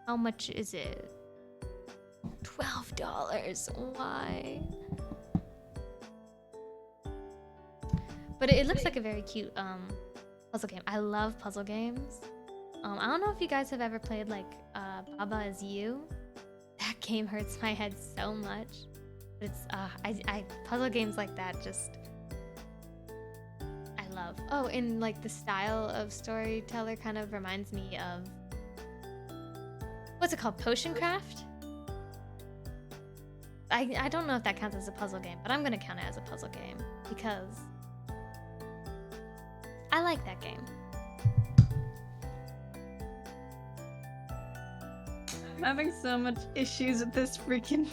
[SPEAKER 1] How much is it? $12. Why? But it looks like a very cute puzzle game. I love puzzle games. I don't know if you guys have ever played like Baba Is You. That game hurts my head so much. It's I puzzle games like that just I love. Oh, and like the style of Storyteller kind of reminds me of what's it called? Potion Craft? I don't know if that counts as a puzzle game, but I'm gonna count it as a puzzle game because I like that game.
[SPEAKER 3] I'm having so much issues with this freaking...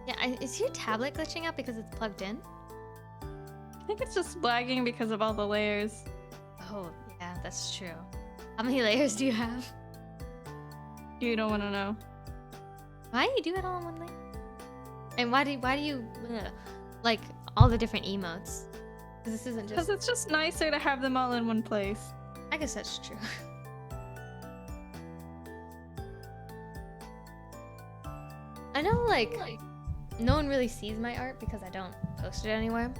[SPEAKER 1] Yeah, is your tablet glitching out because it's plugged in?
[SPEAKER 3] I think it's just lagging because of all the layers.
[SPEAKER 1] Oh, yeah, that's true. How many layers do you have?
[SPEAKER 3] You don't want to know.
[SPEAKER 1] Why do you do it all in one layer? And why do you like all the different emotes? Because this isn't
[SPEAKER 3] Because
[SPEAKER 1] just.
[SPEAKER 3] it's just nicer to have them all in one place.
[SPEAKER 1] I guess that's true. I know, like, no one really sees my art because I don't post it anywhere.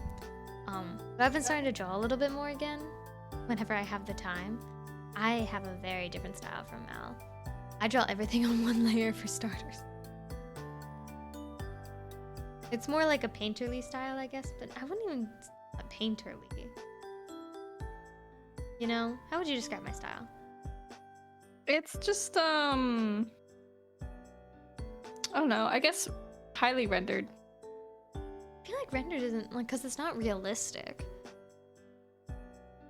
[SPEAKER 1] But I've been starting to draw a little bit more again whenever I have the time. I have a very different style from Mal. I draw everything on one layer for starters. It's more like a painterly style, I guess, but I wouldn't even a painterly. You know? How would you describe my style?
[SPEAKER 3] It's just, I don't know, I guess highly rendered.
[SPEAKER 1] I feel like rendered isn't, like, because it's not realistic.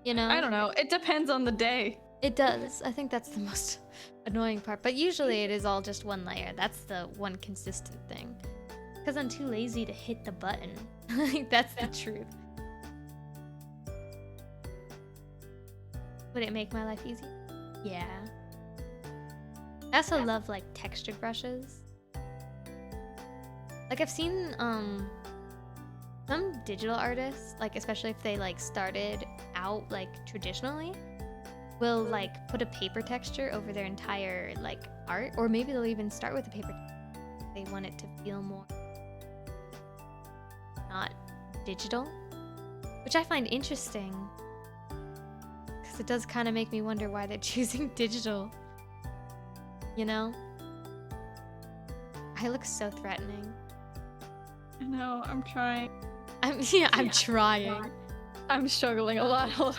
[SPEAKER 1] You know?
[SPEAKER 3] I don't know, it depends on the day.
[SPEAKER 1] It does. I think that's the most annoying part. But usually it is all just one layer. That's the one consistent thing. Because I'm too lazy to hit the button. Like, that's the truth. Would it make my life easy? Yeah. I also love like textured brushes. Like I've seen some digital artists, like especially if they like started out like traditionally, will like put a paper texture over their entire like art, or maybe they'll even start with a paper texture. They want it to feel more not digital, which I find interesting because it does kind of make me wonder why they're choosing digital. You know? I look so threatening.
[SPEAKER 3] I know, I'm trying.
[SPEAKER 1] I'm trying.
[SPEAKER 3] I'm struggling a lot.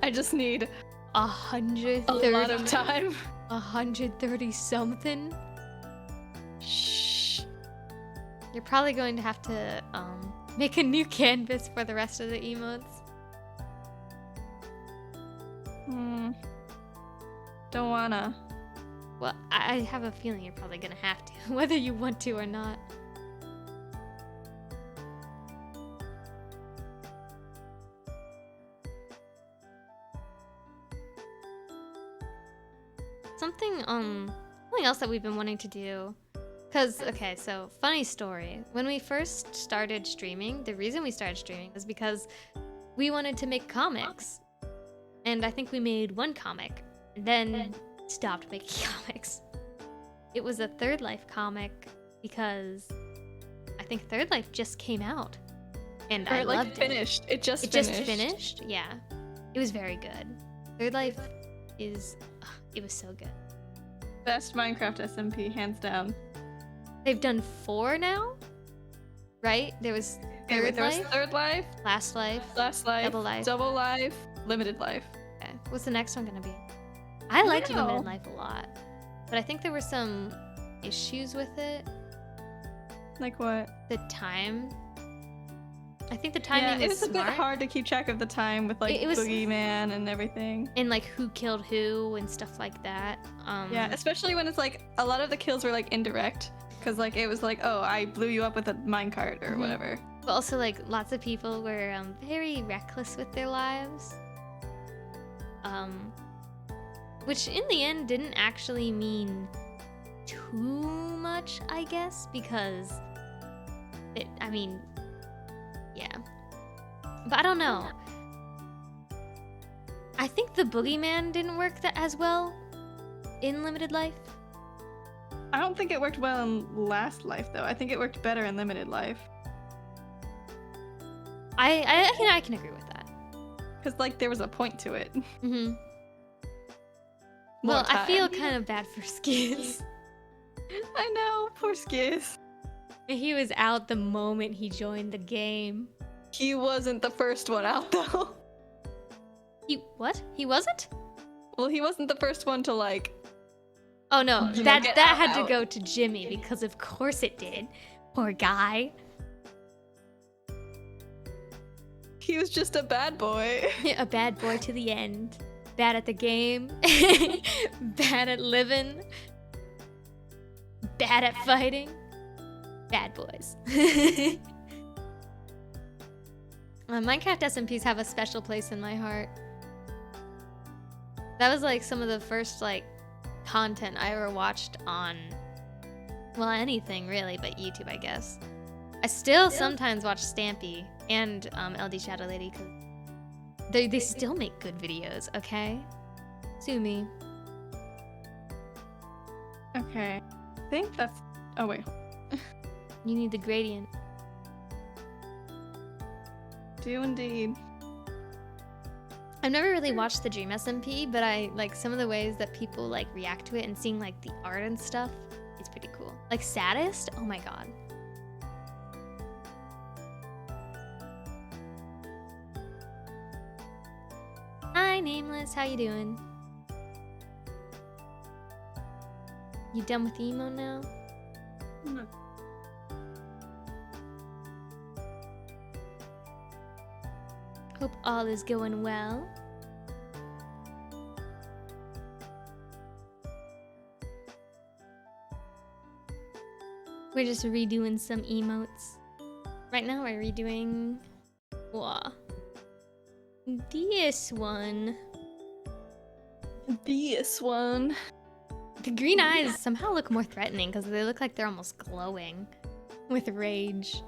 [SPEAKER 3] I just need
[SPEAKER 1] 130.
[SPEAKER 3] a lot of time.
[SPEAKER 1] 130 something.
[SPEAKER 3] Shh.
[SPEAKER 1] You're probably going to have to make a new canvas for the rest of the emotes.
[SPEAKER 3] Don't wanna.
[SPEAKER 1] Well, I have a feeling you're probably gonna have to, whether you want to or not. Something else that we've been wanting to do. Cause, okay, so funny story. When we first started streaming, the reason we started streaming was because we wanted to make comics. And I think we made one comic, then stopped making comics. It was a Third Life comic because I think Third Life just came out. And I loved it.
[SPEAKER 3] Finished. It just
[SPEAKER 1] finished? Yeah. It was very good. Third Life is... it was so good.
[SPEAKER 3] Best Minecraft SMP, hands down.
[SPEAKER 1] They've done 4 now? Right? There was Third Life,
[SPEAKER 3] Third Life,
[SPEAKER 1] Last Life,
[SPEAKER 3] Double Life, Limited Life.
[SPEAKER 1] Okay. What's the next one gonna be? I liked Limited Life a lot. But I think there were some issues with it.
[SPEAKER 3] Like what?
[SPEAKER 1] The time. I think the timing
[SPEAKER 3] it
[SPEAKER 1] was
[SPEAKER 3] was a bit
[SPEAKER 1] smart.
[SPEAKER 3] hard to keep track of the time with like
[SPEAKER 1] It was-
[SPEAKER 3] Boogeyman and everything.
[SPEAKER 1] And like who killed who and stuff like that.
[SPEAKER 3] Yeah, especially when it's like a lot of the kills were like indirect. Because like it was like, oh, I blew you up with a minecart or whatever.
[SPEAKER 1] But also like lots of people were very reckless with their lives. Which in the end didn't actually mean too much, I guess, because I mean, yeah. But I don't know. I think the boogeyman didn't work as well in Limited Life.
[SPEAKER 3] I don't think it worked well in Last Life though. I think it worked better in Limited Life.
[SPEAKER 1] I can agree with that.
[SPEAKER 3] Because like there was a point to it.
[SPEAKER 1] Mm-hmm. Well, I feel kind of bad for Skiz.
[SPEAKER 3] I know, poor Skiz.
[SPEAKER 1] He was out the moment he joined the game.
[SPEAKER 3] He wasn't the first one out though.
[SPEAKER 1] What? He wasn't?
[SPEAKER 3] Well, he wasn't the first one to like.
[SPEAKER 1] Oh no,
[SPEAKER 3] You know,
[SPEAKER 1] that
[SPEAKER 3] get
[SPEAKER 1] had
[SPEAKER 3] out.
[SPEAKER 1] to go to Jimmy because of course it did. Poor guy.
[SPEAKER 3] He was just a bad boy.
[SPEAKER 1] A bad boy to the end. Bad at the game. Bad at living. Bad at fighting. Bad boys. Minecraft SMPs have a special place in my heart. That was like some of the first like content I ever watched on, well, anything really, but YouTube, I guess. I still sometimes watch Stampy and LD Shadow Lady because they still make good videos, okay? Sue me.
[SPEAKER 3] Okay. I think that's. Oh, wait.
[SPEAKER 1] You need the gradient.
[SPEAKER 3] Do indeed.
[SPEAKER 1] I've never really watched the Dream SMP, but I like some of the ways that people like react to it and seeing like the art and stuff. It's pretty cool. Like Saddest? Oh my god. Hi, Nameless. How you doing? You done with emo now? Hope all is going well. We're just redoing some emotes. Right now we're redoing this one.
[SPEAKER 3] This one.
[SPEAKER 1] The green eyes somehow look more threatening because they look like they're almost glowing with rage.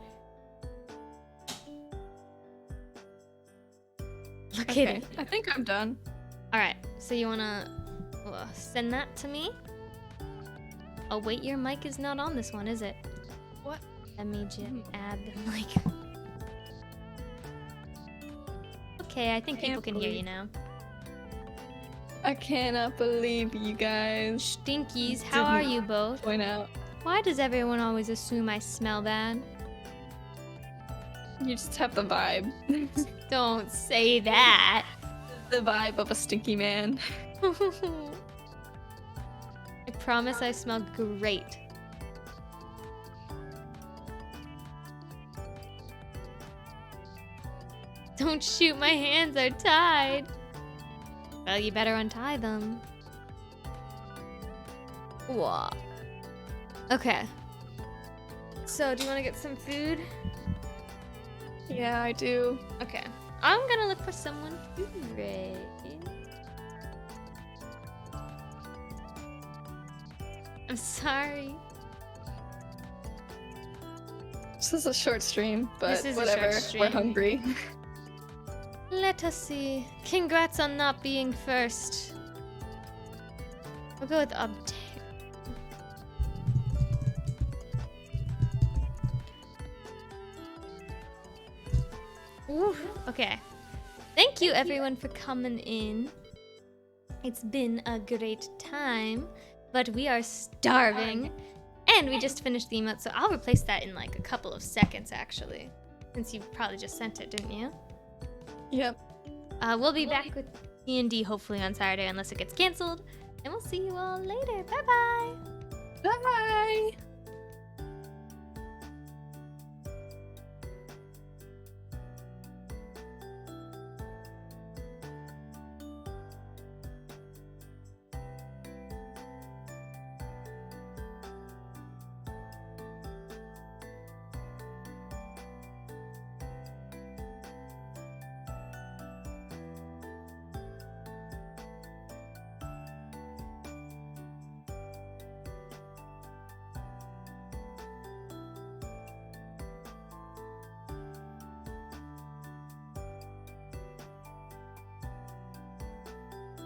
[SPEAKER 1] Look at
[SPEAKER 3] Okay,
[SPEAKER 1] it.
[SPEAKER 3] I think I'm done.
[SPEAKER 1] Alright, so you wanna send that to me? Oh wait, your mic is not on this one, is it?
[SPEAKER 3] What?
[SPEAKER 1] That made you add the mic. Okay, I think people can hear you now.
[SPEAKER 3] I cannot believe you guys
[SPEAKER 1] Stinkies, how are you both?
[SPEAKER 3] point out.
[SPEAKER 1] Why does everyone always assume I smell bad?
[SPEAKER 3] You just have the vibe.
[SPEAKER 1] Don't say that.
[SPEAKER 3] The vibe of a stinky man.
[SPEAKER 1] I promise I smell great. Don't shoot, my hands are tied. Well, you better untie them. Whoa. Okay. So, do you want to get some food?
[SPEAKER 3] Yeah, I do.
[SPEAKER 1] Okay. I'm gonna look for someone to raid. I'm sorry.
[SPEAKER 3] This is a short stream, but
[SPEAKER 1] This is a
[SPEAKER 3] whatever.
[SPEAKER 1] short stream.
[SPEAKER 3] We're hungry.
[SPEAKER 1] Let us see. Congrats on not being first. We'll go with obtain. Oof. Okay. Thank you everyone for coming in. It's been a great time, but we are starving. And we just finished the emote, so I'll replace that in like a couple of seconds actually. Since you probably just sent it, didn't you?
[SPEAKER 3] Yep.
[SPEAKER 1] We'll be back with D&D hopefully on Saturday unless it gets canceled. And we'll see you all later. Bye-bye.
[SPEAKER 3] Bye.